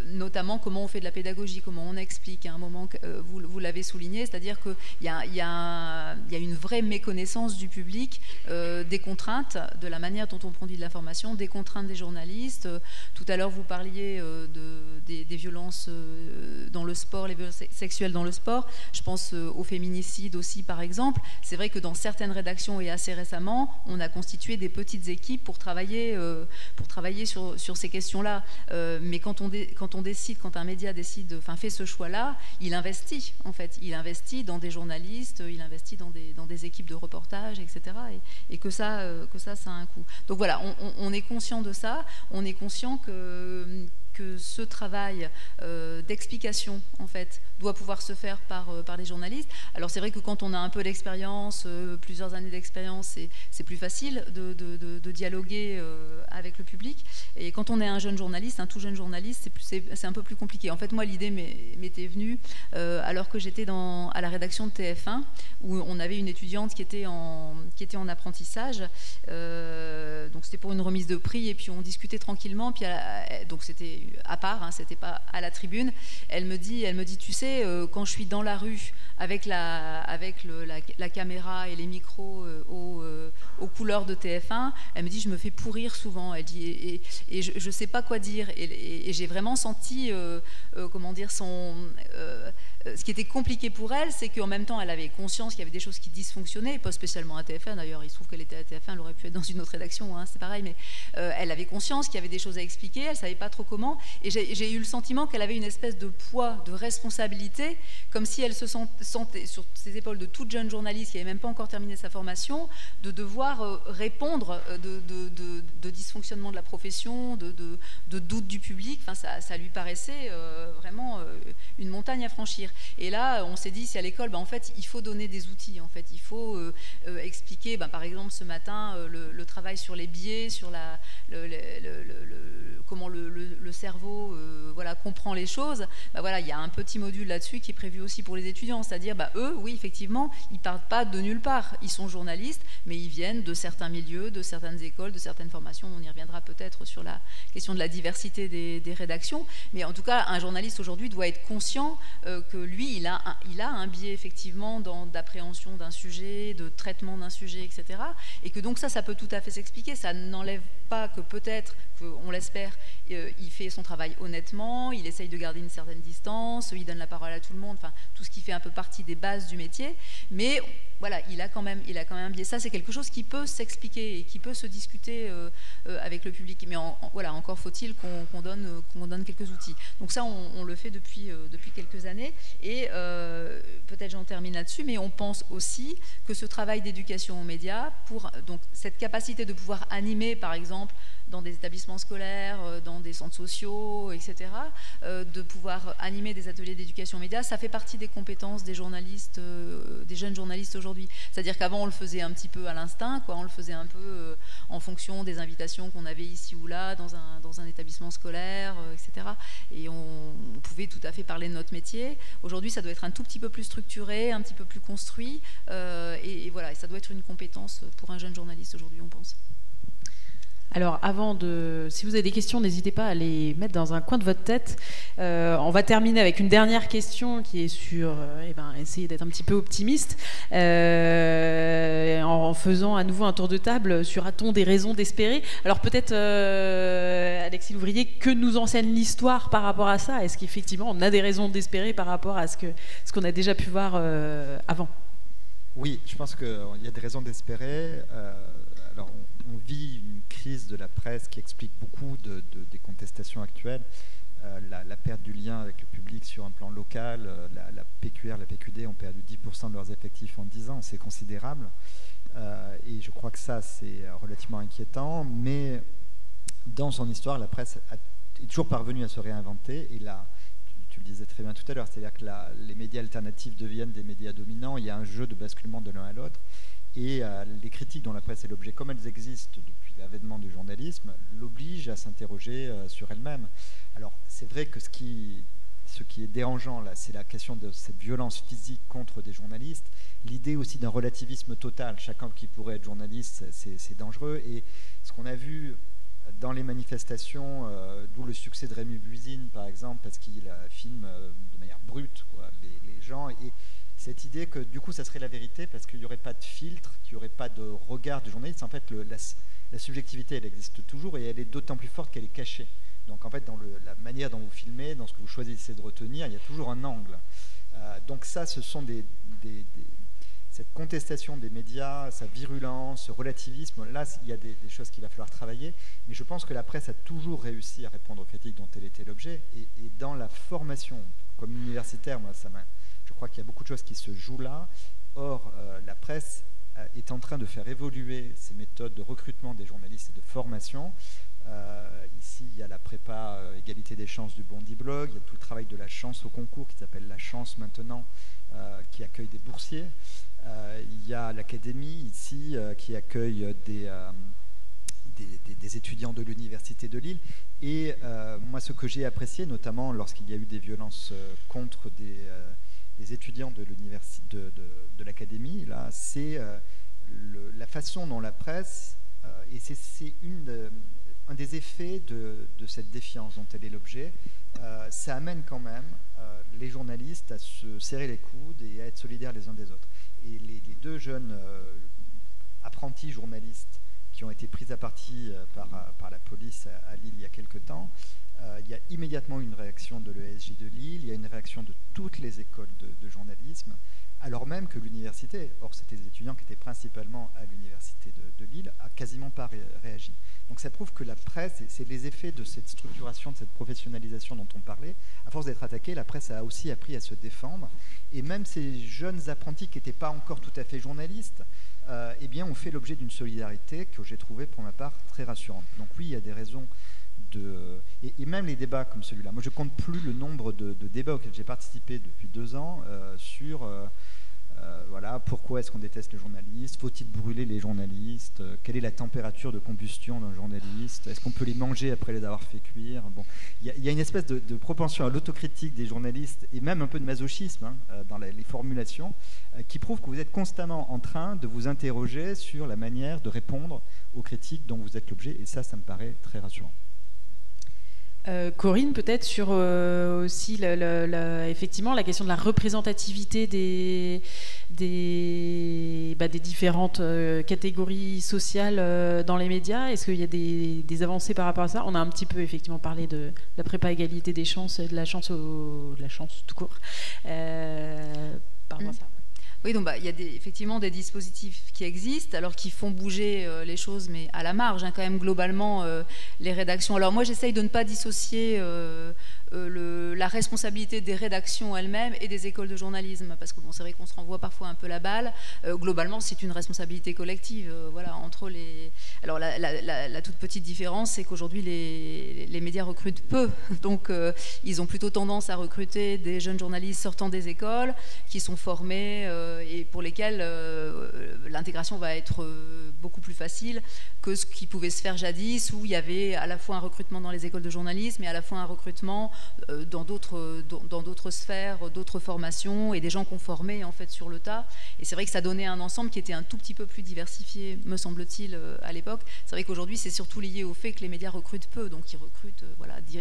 notamment comment on fait de la pédagogie, comment on explique. À un moment, vous l'avez souligné, c'est-à-dire qu'il y a une vraie méconnaissance du public des contraintes, de la manière dont on produit de l'information, des contraintes des journalistes. Tout à l'heure, vous parliez des violences dans le sport, les violences sexuelles dans le sport. Je pense au féminicide aussi, par exemple. C'est vrai que dans certaines rédactions et assez récemment, on a constitué des petites équipes pour travailler sur ces questions-là. Mais quand un média décide, fait ce choix-là, il investit, en fait. Il investit dans des journalistes, il investit dans des équipes de reportage, etc. Et que ça a un coût. Donc voilà, on est conscient de ça. On est conscient que que ce travail d'explication, en fait, doit pouvoir se faire par les journalistes. Alors c'est vrai que quand on a un peu d'expérience, plusieurs années d'expérience, c'est plus facile de dialoguer avec le public. Et quand on est un jeune journaliste, un tout jeune journaliste, c'est un peu plus compliqué. En fait, moi, l'idée m'était venue alors que j'étais à la rédaction de TF1, où on avait une étudiante qui était en apprentissage. Donc c'était pour une remise de prix, et puis on discutait tranquillement. Puis donc c'était à part, hein, c'était pas à la tribune. Elle me dit, tu sais, quand je suis dans la rue avec la caméra et les micros aux couleurs de TF1, elle me dit, je me fais pourrir souvent. Elle dit, et je ne sais pas quoi dire. Et j'ai vraiment senti, comment dire, ce qui était compliqué pour elle, c'est qu'en même temps, elle avait conscience qu'il y avait des choses qui dysfonctionnaient, pas spécialement à TF1 d'ailleurs, il se trouve qu'elle était à TF1, elle aurait pu être dans une autre rédaction, hein, c'est pareil, mais elle avait conscience qu'il y avait des choses à expliquer, elle ne savait pas trop comment, et j'ai eu le sentiment qu'elle avait une espèce de poids, de responsabilité, comme si elle se sentait sur ses épaules de toute jeune journaliste qui n'avait même pas encore terminé sa formation, de devoir répondre de dysfonctionnement de la profession, de doute du public. Enfin, ça lui paraissait vraiment une montagne à franchir. Et là, on s'est dit, si à l'école, en fait, il faut donner des outils. En fait, il faut expliquer, par exemple, ce matin, le travail sur les biais, sur comment le cerveau voilà, comprend les choses. Voilà, il y a un petit module là-dessus qui est prévu aussi pour les étudiants. C'est-à-dire, eux, oui, effectivement, ils ne partent pas de nulle part. Ils sont journalistes, mais ils viennent de certains milieux, de certaines écoles, de certaines formations. On y reviendra peut-être sur la question de la diversité des rédactions. Mais en tout cas, un journaliste aujourd'hui doit être conscient que lui, il a un biais effectivement d'appréhension d'un sujet, de traitement d'un sujet, etc. Et que donc ça peut tout à fait s'expliquer. Ça n'enlève pas que peut-être, on l'espère, il fait son travail honnêtement, il essaye de garder une certaine distance, il donne la parole à tout le monde, enfin tout ce qui fait un peu partie des bases du métier. Mais voilà, il a quand même un biais. Ça, c'est quelque chose qui peut s'expliquer et qui peut se discuter avec le public. Mais voilà, encore faut-il qu'on donne quelques outils. Donc ça, on le fait depuis quelques années. Et peut-être j'en termine là-dessus, mais on pense aussi que ce travail d'éducation aux médias, donc cette capacité de pouvoir animer, par exemple, dans des établissements scolaires, dans des centres sociaux, etc., de pouvoir animer des ateliers d'éducation aux médias, ça fait partie des compétences des journalistes, des jeunes journalistes aujourd'hui. C'est-à-dire qu'avant, on le faisait un petit peu à l'instinct, on le faisait un peu en fonction des invitations qu'on avait ici ou là, dans un établissement scolaire, etc. Et on pouvait tout à fait parler de notre métier. Aujourd'hui, ça doit être un tout petit peu plus structuré, un petit peu plus construit, et voilà, et ça doit être une compétence pour un jeune journaliste aujourd'hui, on pense. Alors, si vous avez des questions, n'hésitez pas à les mettre dans un coin de votre tête. On va terminer avec une dernière question qui est sur essayer d'être un petit peu optimiste, en faisant à nouveau un tour de table sur a-t-on des raisons d'espérer. Alors peut-être, Alexis Louvrier, que nous enseigne l'histoire par rapport à ça? Est-ce qu'effectivement on a des raisons d'espérer par rapport à ce qu'on a déjà pu voir avant? Oui, je pense qu'il y a des raisons d'espérer. Alors, on vit une crise de la presse qui explique beaucoup des contestations actuelles. La perte du lien avec le public sur un plan local, la PQR, la PQD ont perdu 10% de leurs effectifs en 10 ans, c'est considérable. Et je crois que ça, c'est relativement inquiétant. Mais dans son histoire, la presse est toujours parvenue à se réinventer. Et là, tu le disais très bien tout à l'heure, c'est-à-dire que les médias alternatifs deviennent des médias dominants. Il y a un jeu de basculement de l'un à l'autre. Et les critiques dont la presse est l'objet, comme elles existent depuis l'avènement du journalisme, l'obligent à s'interroger sur elles-mêmes. Alors, c'est vrai que ce qui est dérangeant, là, c'est la question de cette violence physique contre des journalistes. L'idée aussi d'un relativisme total. Chacun qui pourrait être journaliste, c'est dangereux. Et ce qu'on a vu dans les manifestations, d'où le succès de Rémi Buzine, par exemple, parce qu'il filme de manière brute les gens. Et cette idée que du coup ça serait la vérité parce qu'il n'y aurait pas de filtre, qu'il n'y aurait pas de regard du journaliste. En fait, la subjectivité, elle existe toujours et elle est d'autant plus forte qu'elle est cachée. Donc en fait, dans la manière dont vous filmez, dans ce que vous choisissez de retenir, il y a toujours un angle. Donc ça, ce sont cette contestation des médias, sa virulence, ce relativisme, là, il y a des choses qu'il va falloir travailler. Mais je pense que la presse a toujours réussi à répondre aux critiques dont elle était l'objet. Et dans la formation, comme universitaire, moi, je crois qu'il y a beaucoup de choses qui se jouent là. Or, la presse est en train de faire évoluer ses méthodes de recrutement des journalistes et de formation. Ici, il y a la prépa égalité des chances du Bondi Blog, il y a tout le travail de la chance au concours qui s'appelle La Chance maintenant, qui accueille des boursiers. Il y a l'académie ici qui accueille des étudiants de l'université de Lille. Et moi, ce que j'ai apprécié, notamment lorsqu'il y a eu des violences contre des étudiants de l'académie, là, c'est la façon dont la presse, et c'est un des effets de cette défiance dont elle est l'objet, ça amène quand même les journalistes à se serrer les coudes et à être solidaires les uns des autres. Et les deux jeunes apprentis journalistes qui ont été pris à partie par la police à Lille il y a quelque temps, il y a immédiatement une réaction de l'ESJ de Lille, il y a une réaction de toutes les écoles de journalisme, alors même que l'université, or c'était des étudiants qui étaient principalement à l'université de Lille, a quasiment pas réagi. Donc ça prouve que la presse, c'est les effets de cette structuration, de cette professionnalisation dont on parlait, à force d'être attaquée, la presse a aussi appris à se défendre, et même ces jeunes apprentis qui n'étaient pas encore tout à fait journalistes, eh bien, ont fait l'objet d'une solidarité que j'ai trouvée pour ma part très rassurante. Donc oui, il y a des raisons et même les débats comme celui-là. Moi, je ne compte plus le nombre de débats auxquels j'ai participé depuis 2 ans sur voilà, pourquoi est-ce qu'on déteste les journalistes, faut-il brûler les journalistes, quelle est la température de combustion d'un journaliste, est-ce qu'on peut les manger après les avoir fait cuire. Bon, il y a une espèce de propension à l'autocritique des journalistes et même un peu de masochisme dans les formulations qui prouve que vous êtes constamment en train de vous interroger sur la manière de répondre aux critiques dont vous êtes l'objet, et ça me paraît très rassurant. Corinne, peut-être sur aussi effectivement la question de la représentativité des différentes catégories sociales dans les médias. Est-ce qu'il y a des avancées par rapport à ça? On a un petit peu effectivement parlé de la prépa égalité des chances et de la chance tout court par rapport à ça. Oui, donc il y a effectivement des dispositifs qui existent, alors qui font bouger les choses, mais à la marge, quand même, globalement, les rédactions. Alors moi, j'essaye de ne pas dissocier la responsabilité des rédactions elles-mêmes et des écoles de journalisme, parce que bon, c'est vrai qu'on se renvoie parfois un peu la balle. Globalement, c'est une responsabilité collective. Voilà, entre les. Alors la toute petite différence, c'est qu'aujourd'hui les médias recrutent peu, donc ils ont plutôt tendance à recruter des jeunes journalistes sortant des écoles, qui sont formés et pour lesquels l'intégration va être beaucoup plus facile que ce qui pouvait se faire jadis, où il y avait à la fois un recrutement dans les écoles de journalisme et à la fois un recrutement dans d'autres sphères, d'autres formations, et des gens qu'on formait en fait sur le tas. Et c'est vrai que ça donnait un ensemble qui était un tout petit peu plus diversifié, me semble-t-il, à l'époque. C'est vrai qu'aujourd'hui, c'est surtout lié au fait que les médias recrutent peu, donc ils recrutent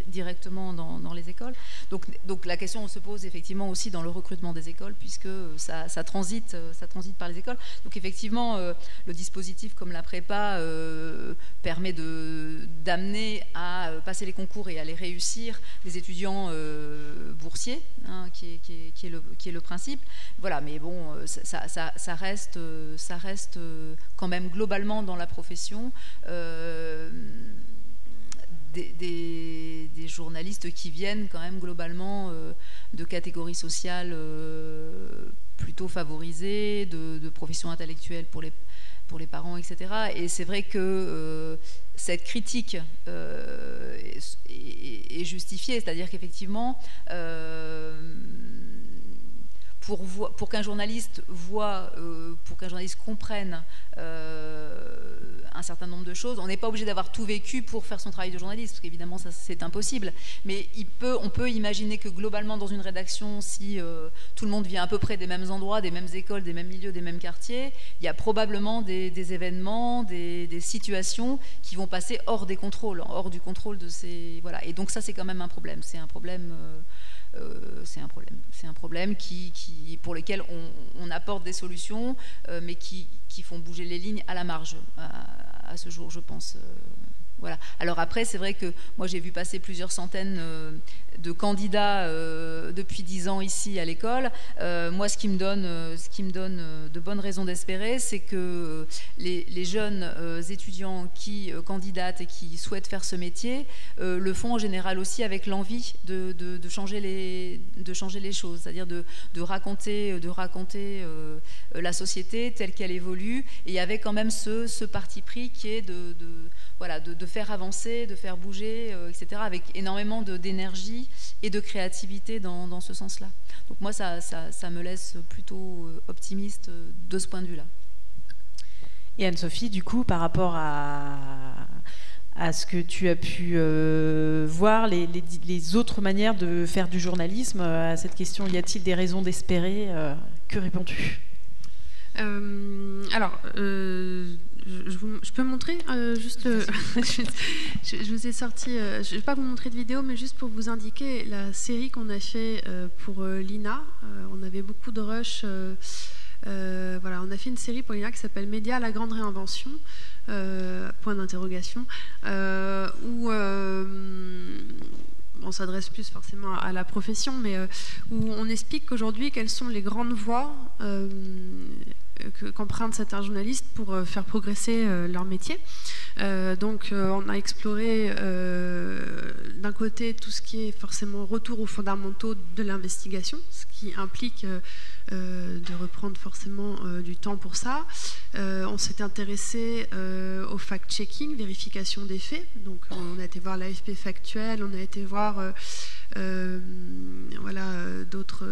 directement dans les écoles. Donc la question se pose effectivement aussi dans le recrutement des écoles, puisque ça transite par les écoles. Donc effectivement, le dispositif comme la prépa permet d'amener à passer les concours et à les réussir des étudiants boursiers, qui est le principe. Voilà, mais bon, ça reste quand même globalement dans la profession des journalistes qui viennent quand même globalement de catégories sociales plutôt favorisées, de professions intellectuelles pour les parents, etc. Et c'est vrai que cette critique est justifiée, c'est-à-dire qu'effectivement, pour qu'un journaliste comprenne un certain nombre de choses, on n'est pas obligé d'avoir tout vécu pour faire son travail de journaliste, parce qu'évidemment ça c'est impossible, mais on peut imaginer que globalement dans une rédaction, si tout le monde vient à peu près des mêmes endroits, des mêmes écoles, des mêmes milieux, des mêmes quartiers, il y a probablement des événements, des situations qui vont passer hors du contrôle de ces... Voilà. Et donc ça c'est quand même un problème, c'est un problème pour lequel on apporte des solutions, mais qui font bouger les lignes à la marge à ce jour, je pense. Voilà. Alors après, c'est vrai que moi j'ai vu passer plusieurs centaines de candidats depuis 10 ans ici à l'école. Moi, ce qui me donne de bonnes raisons d'espérer, c'est que les jeunes étudiants qui candidatent et qui souhaitent faire ce métier le font en général aussi avec l'envie de changer les choses, c'est-à-dire de raconter la société telle qu'elle évolue, et avec quand même ce parti pris qui est de faire avancer, de faire bouger, etc., avec énormément d'énergie et de créativité dans ce sens-là. Donc moi, ça me laisse plutôt optimiste de ce point de vue-là. Et Anne-Sophie, du coup, par rapport à ce que tu as pu voir, les autres manières de faire du journalisme, à cette question, y a-t-il des raisons d'espérer, que réponds-tu ? Je peux montrer juste. Je vous ai sorti. Je ne vais pas vous montrer de vidéo, mais juste pour vous indiquer la série qu'on a fait pour l'INA. On avait beaucoup de rush. Voilà, on a fait une série pour l'INA qui s'appelle Média, la grande réinvention. Point d'interrogation. Où on s'adresse plus forcément à la profession, mais où on explique qu'aujourd'hui, quelles sont les grandes voies qu'empruntent certains journalistes pour faire progresser leur métier. Donc on a exploré d'un côté tout ce qui est forcément retour aux fondamentaux de l'investigation, ce qui implique de reprendre forcément du temps pour ça. On s'est intéressé au fact-checking, vérification des faits. Donc on a été voir l'AFP Factuel, on a été voir d'autres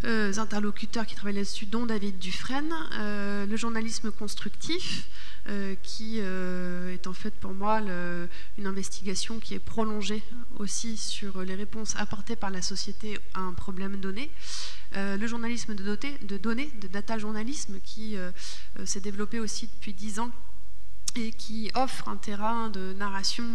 interlocuteurs qui travaillent là-dessus, dont David Dufresne, le journalisme constructif, qui est en fait pour moi une investigation qui est prolongée aussi sur les réponses apportées par la société à un problème donné. Le journalisme de données, de data journalisme, qui s'est développé aussi depuis 10 ans et qui offre un terrain de narration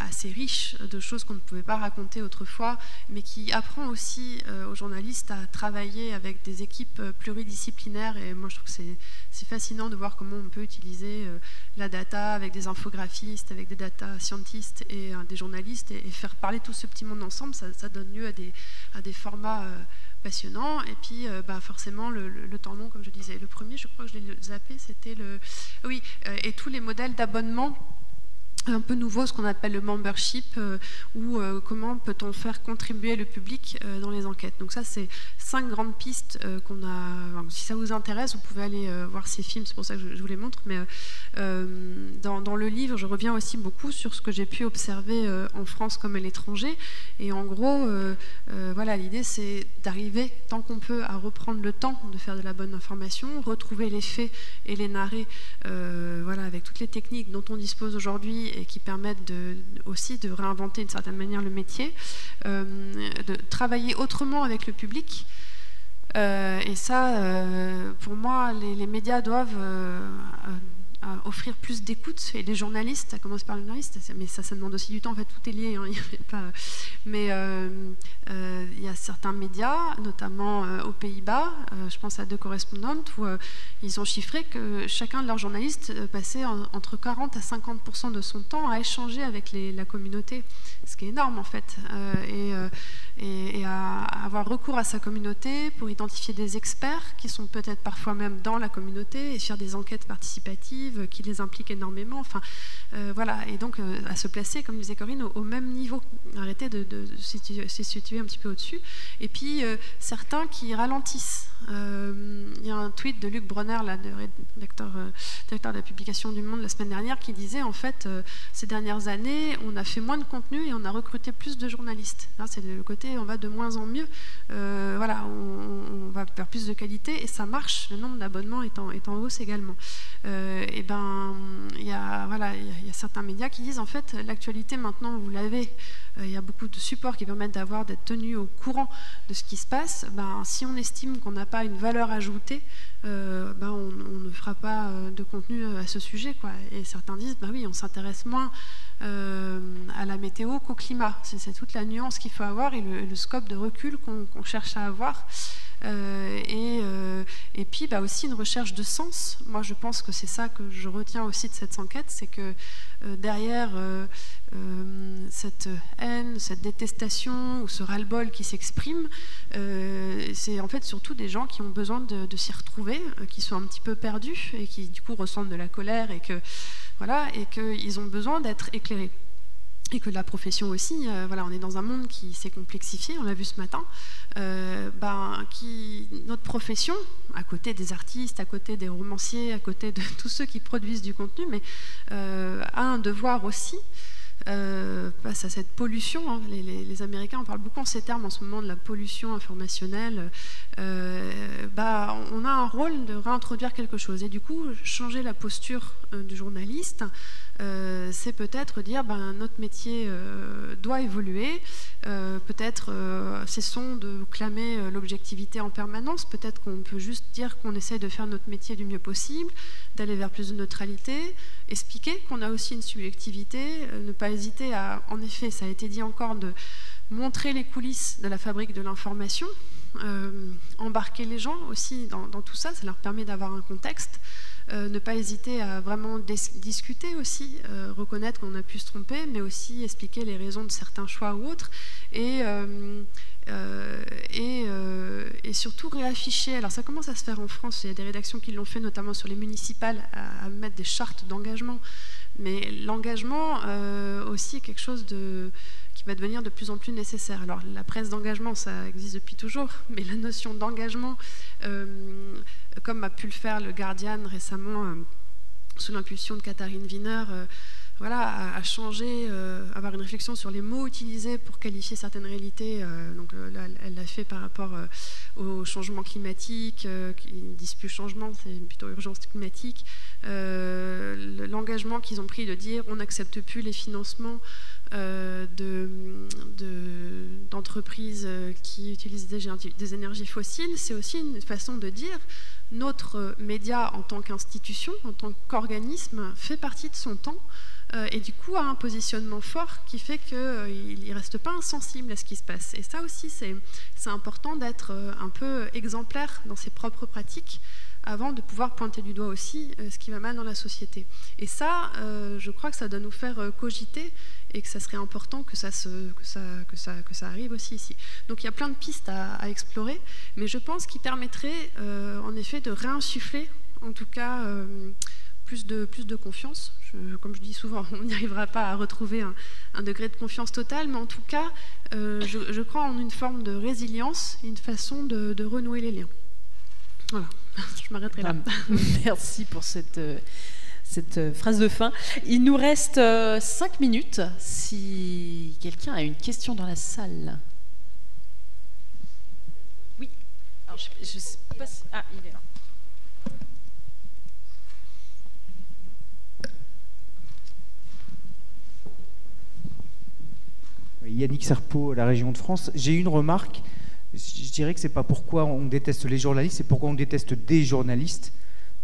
assez riche, de choses qu'on ne pouvait pas raconter autrefois, mais qui apprend aussi aux journalistes à travailler avec des équipes pluridisciplinaires. Et moi, je trouve que c'est fascinant de voir comment on peut utiliser la data avec des infographistes, avec des data scientists et des journalistes, et faire parler tout ce petit monde ensemble. Ça donne lieu à des formats passionnant. Et puis forcément le temps long, comme je disais. Le premier, je crois que je l'ai zappé, c'était et tous les modèles d'abonnement un peu nouveau, ce qu'on appelle le membership, ou comment peut-on faire contribuer le public dans les enquêtes. Donc ça, c'est 5 grandes pistes qu'on a. Si ça vous intéresse, vous pouvez aller voir ces films, c'est pour ça que je vous les montre. Mais dans le livre, je reviens aussi beaucoup sur ce que j'ai pu observer en France comme à l'étranger. Et en gros, l'idée, c'est d'arriver, tant qu'on peut, à reprendre le temps de faire de la bonne information, retrouver les faits et les narrer, avec toutes les techniques dont on dispose aujourd'hui et qui permettent aussi de réinventer d'une certaine manière le métier, de travailler autrement avec le public. Et ça, pour moi, les médias doivent offrir plus d'écoute, et les journalistes, ça commence par les journalistes, mais ça demande aussi du temps, en fait tout est lié, hein, mais il y a certains médias, notamment aux Pays-Bas, je pense à deux correspondantes, où ils ont chiffré que chacun de leurs journalistes passait entre 40 à 50% de son temps à échanger avec la communauté, ce qui est énorme en fait, et à avoir recours à sa communauté pour identifier des experts qui sont peut-être parfois même dans la communauté et faire des enquêtes participatives qui les impliquent énormément. Enfin, et donc à se placer, comme disait Corinne, au même niveau. Arrêter de se situer un petit peu au-dessus. Et puis certains qui ralentissent. Il y a un tweet de Luc Bronner, directeur de la publication du Monde la semaine dernière, qui disait en fait ces dernières années, on a fait moins de contenu et on a recruté plus de journalistes. Là, c'est le côté on va de moins en mieux. On va vers plus de qualité et ça marche. Le nombre d'abonnements est en hausse également. Il y a certains médias qui disent en fait l'actualité maintenant vous l'avez. Il y a beaucoup de supports qui permettent d'être tenus au courant de ce qui se passe. Si on estime qu'on n'a pas une valeur ajoutée, on ne fera pas de contenu à ce sujet, quoi. Et certains disent oui, on s'intéresse moins à la météo qu'au climat. C'est toute la nuance qu'il faut avoir et le scope de recul qu'on cherche à avoir. Et puis aussi une recherche de sens. Moi, je pense que c'est ça que je retiens aussi de cette enquête, c'est que derrière cette haine, cette détestation ou ce ras-le-bol qui s'exprime, c'est en fait surtout des gens qui ont besoin de s'y retrouver, qui sont un petit peu perdus et qui du coup ressentent de la colère et qu'ils ont besoin d'être éclairés. Et que la profession aussi, on est dans un monde qui s'est complexifié, on l'a vu ce matin, notre profession, à côté des artistes, à côté des romanciers, à côté de tous ceux qui produisent du contenu, mais a un devoir aussi face à cette pollution. Hein. Les Américains, on parle beaucoup en ces termes en ce moment de la pollution informationnelle. On a un rôle de réintroduire quelque chose. Et du coup, changer la posture du journaliste, c'est peut-être dire notre métier doit évoluer, peut-être cessons de clamer l'objectivité en permanence, peut-être qu'on peut juste dire qu'on essaie de faire notre métier du mieux possible, d'aller vers plus de neutralité, expliquer qu'on a aussi une subjectivité, ne pas hésiter à, en effet, ça a été dit encore, de montrer les coulisses de la fabrique de l'information, embarquer les gens aussi dans tout ça, ça leur permet d'avoir un contexte. Ne pas hésiter à vraiment discuter aussi, reconnaître qu'on a pu se tromper, mais aussi expliquer les raisons de certains choix ou autres, et surtout réafficher. Alors ça commence à se faire en France, il y a des rédactions qui l'ont fait, notamment sur les municipales, à mettre des chartes d'engagement, mais l'engagement aussi est quelque chose qui va devenir de plus en plus nécessaire. Alors la presse d'engagement, ça existe depuis toujours, mais la notion d'engagement, comme a pu le faire le Guardian récemment, sous l'impulsion de Katharine Wiener, a changé, avoir une réflexion sur les mots utilisés pour qualifier certaines réalités. Donc là, elle l'a fait par rapport au changement climatique, ils ne disent plus changement, c'est plutôt urgence climatique. L'engagement qu'ils ont pris de dire on n'accepte plus les financements d'entreprises qui utilisent des énergies fossiles, c'est aussi une façon de dire notre média en tant qu'institution, en tant qu'organisme, fait partie de son temps et du coup a un positionnement fort qui fait qu'il ne reste pas insensible à ce qui se passe. Et ça aussi, c'est important d'être un peu exemplaire dans ses propres pratiques avant de pouvoir pointer du doigt aussi ce qui va mal dans la société. Et ça, je crois que ça doit nous faire cogiter et que ça serait important que ça arrive aussi ici. Donc il y a plein de pistes à explorer, mais je pense qu'il permettrait en effet de réinsuffler, en tout cas, plus de confiance. Comme je dis souvent, on n'y arrivera pas à retrouver un degré de confiance totale, mais en tout cas, je crois en une forme de résilience, une façon de renouer les liens. Voilà, je m'arrêterai là. Merci pour cette phrase de fin. Il nous reste 5 minutes. Si quelqu'un a une question dans la salle. Oui. Alors, je sais pas si... Ah, il est là. Yannick Serpeau, la région de France. J'ai une remarque. Je dirais que c'est pas pourquoi on déteste les journalistes, c'est pourquoi on déteste des journalistes.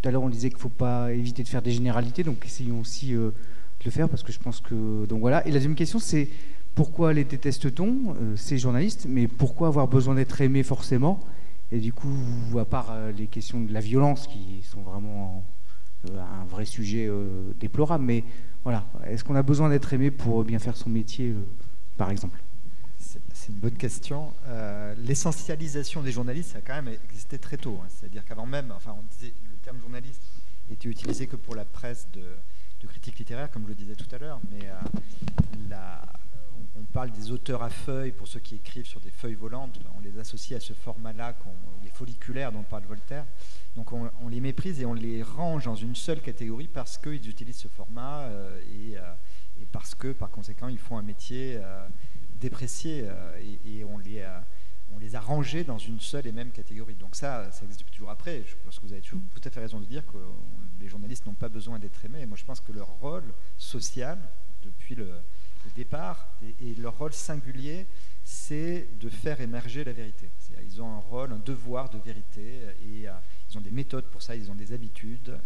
Tout à l'heure, on disait qu'il ne faut pas éviter de faire des généralités, donc essayons aussi de le faire, parce que je pense que... Donc voilà. Et la deuxième question, c'est pourquoi les déteste-t-on, ces journalistes, mais pourquoi avoir besoin d'être aimé forcément? Et du coup, à part les questions de la violence, qui sont vraiment un vrai sujet déplorable, mais voilà, est-ce qu'on a besoin d'être aimé pour bien faire son métier, par exemple? C'est une bonne question. L'essentialisation des journalistes, ça a quand même existé très tôt. Hein. C'est-à-dire qu'avant même, on disait, le terme journaliste était utilisé que pour la presse de critique littéraire, comme je le disais tout à l'heure. Mais on parle des auteurs à feuilles, pour ceux qui écrivent sur des feuilles volantes. On les associe à ce format-là, les folliculaires dont parle Voltaire. Donc on les méprise et on les range dans une seule catégorie parce qu'ils utilisent ce format et parce que, par conséquent, ils font un métier... dépréciés et on les a rangés dans une seule et même catégorie. Donc ça existe depuis toujours. Après, je pense que vous avez tout à fait raison de dire que les journalistes n'ont pas besoin d'être aimés. Moi, je pense que leur rôle social, depuis le départ, et leur rôle singulier, c'est de faire émerger la vérité. Ils ont un rôle, un devoir de vérité, et ils ont des méthodes pour ça, ils ont des habitudes,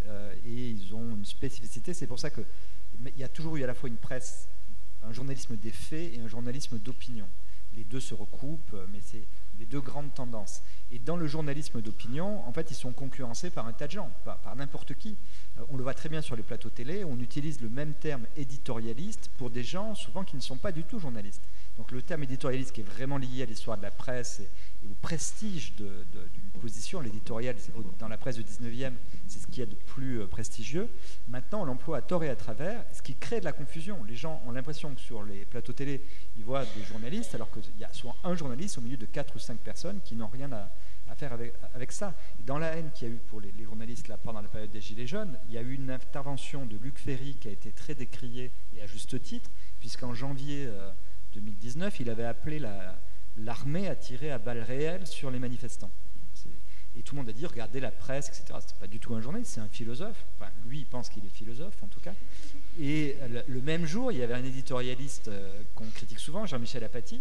et ils ont une spécificité. C'est pour ça qu'il y a toujours eu à la fois une presse, un journalisme des faits et un journalisme d'opinion. Les deux se recoupent, mais c'est les deux grandes tendances. Et dans le journalisme d'opinion, en fait, ils sont concurrencés par un tas de gens, par n'importe qui. On le voit très bien sur les plateaux télé, on utilise le même terme éditorialiste pour des gens souvent qui ne sont pas du tout journalistes. Donc le terme éditorialiste qui est vraiment lié à l'histoire de la presse et au prestige d'une position, l'éditorial dans la presse du 19e, c'est ce qu'il y a de plus prestigieux. Maintenant, on l'emploie à tort et à travers, ce qui crée de la confusion. Les gens ont l'impression que sur les plateaux télé, ils voient des journalistes, alors qu'il y a souvent un journaliste au milieu de 4 ou 5 personnes qui n'ont rien à faire avec ça. Et dans la haine qu'il y a eu pour les journalistes là, pendant la période des Gilets jaunes, il y a eu une intervention de Luc Ferry qui a été très décriée, et à juste titre, puisqu'en janvier 2019, il avait appelé l'armée à tirer à balles réelles sur les manifestants. Et tout le monde a dit, regardez la presse, etc. C'est pas du tout un journaliste, c'est un philosophe. Enfin, lui, il pense qu'il est philosophe, en tout cas. Et le même jour, il y avait un éditorialiste qu'on critique souvent, Jean-Michel Apathy,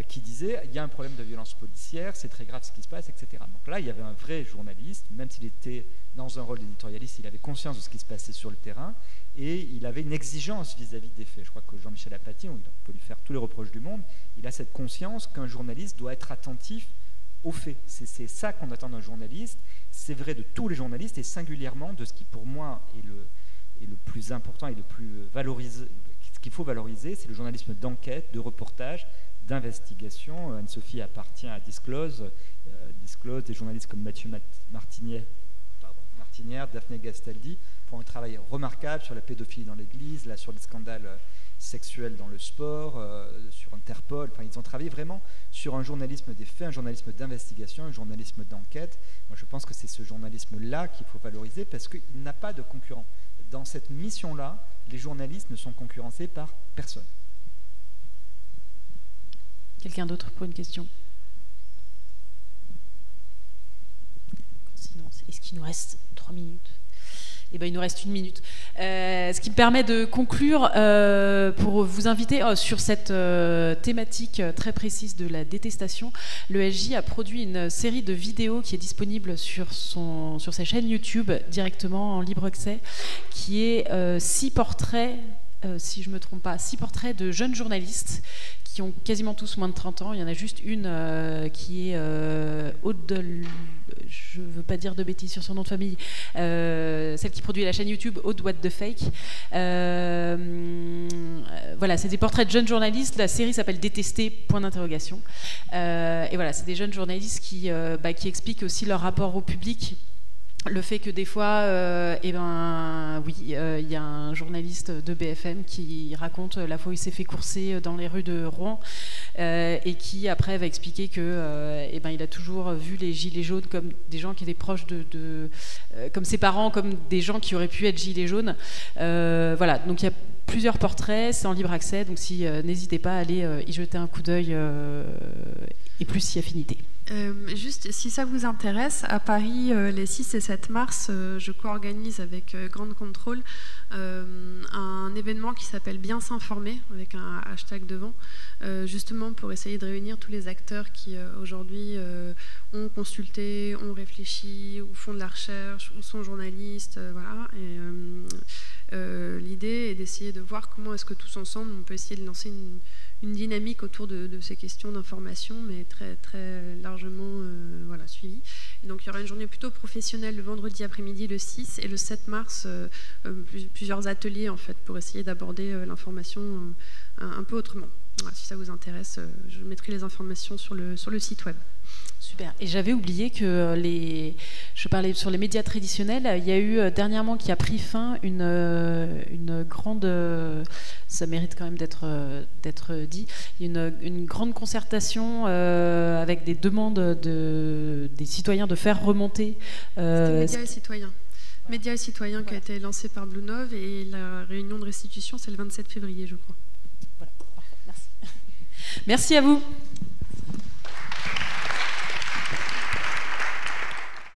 qui disait, il y a un problème de violence policière, c'est très grave ce qui se passe, etc. Donc là, il y avait un vrai journaliste, même s'il était dans un rôle d'éditorialiste, il avait conscience de ce qui se passait sur le terrain, et il avait une exigence vis-à-vis des faits. Je crois que Jean-Michel Apathy, on peut lui faire tous les reproches du monde, il a cette conscience qu'un journaliste doit être attentif aux faits. C'est ça qu'on attend d'un journaliste. C'est vrai de tous les journalistes et singulièrement de ce qui pour moi est le plus important et le plus valorisé. Ce qu'il faut valoriser, c'est le journalisme d'enquête, de reportage, d'investigation. Anne-Sophie appartient à Disclose. Disclose, des journalistes comme Mathieu Martinière, Daphné Gastaldi font un travail remarquable sur la pédophilie dans l'Église, là sur les scandales sexuels dans le sport, sur Interpol. Enfin, ils ont travaillé vraiment sur un journalisme des faits, un journalisme d'investigation, un journalisme d'enquête. Moi, je pense que c'est ce journalisme-là qu'il faut valoriser parce qu'il n'a pas de concurrent. Dans cette mission-là, les journalistes ne sont concurrencés par personne. Quelqu'un d'autre pour une question? Sinon, est-ce qu'il nous reste 3 minutes? Eh ben, il nous reste 1 minute. Ce qui me permet de conclure pour vous inviter sur cette thématique très précise de la détestation. Le SJ a produit une série de vidéos qui est disponible sur sa chaîne YouTube directement en libre accès, qui est 6 portraits, si je ne me trompe pas, 6 portraits de jeunes journalistes qui ont quasiment tous moins de 30 ans. Il y en a juste une qui est Aude, je ne veux pas dire de bêtises sur son nom de famille, celle qui produit la chaîne YouTube Aude What the Fake. Voilà, c'est des portraits de jeunes journalistes. La série s'appelle Détester, point d'interrogation. Et voilà, c'est des jeunes journalistes qui expliquent aussi leur rapport au public. Le fait que des fois, il y a un journaliste de BFM qui raconte la fois où il s'est fait courser dans les rues de Rouen et qui après va expliquer que il a toujours vu les gilets jaunes comme des gens qui étaient proches comme ses parents, comme des gens qui auraient pu être gilets jaunes. Voilà, donc il y a plusieurs portraits, c'est en libre accès, donc n'hésitez pas à aller y jeter un coup d'œil et plus si affinité. Juste, si ça vous intéresse, à Paris, les 6 et 7 mars, je co-organise avec Grande Contrôle un événement qui s'appelle Bien s'informer, avec un hashtag devant, justement pour essayer de réunir tous les acteurs qui aujourd'hui ont consulté, ont réfléchi, ou font de la recherche, ou sont journalistes, voilà. Et l'idée est d'essayer de voir comment est-ce que tous ensemble, on peut essayer de lancer une dynamique autour de ces questions d'information, mais très, très largement suivie. Et donc il y aura une journée plutôt professionnelle le vendredi après-midi, le 6, et le 7 mars, plusieurs ateliers en fait, pour essayer d'aborder l'information un peu autrement. Voilà, si ça vous intéresse, je mettrai les informations sur le site web. Super. Et j'avais oublié que je parlais sur les médias traditionnels, il y a eu dernièrement qui a pris fin une grande, ça mérite quand même d'être dit, une grande concertation avec des demandes des citoyens de faire remonter. C'était Médias et Citoyens. Médias et Citoyens qui a été lancé par Bluenov, et la réunion de restitution c'est le 27 février je crois. Voilà, parfait. Merci. Merci à vous.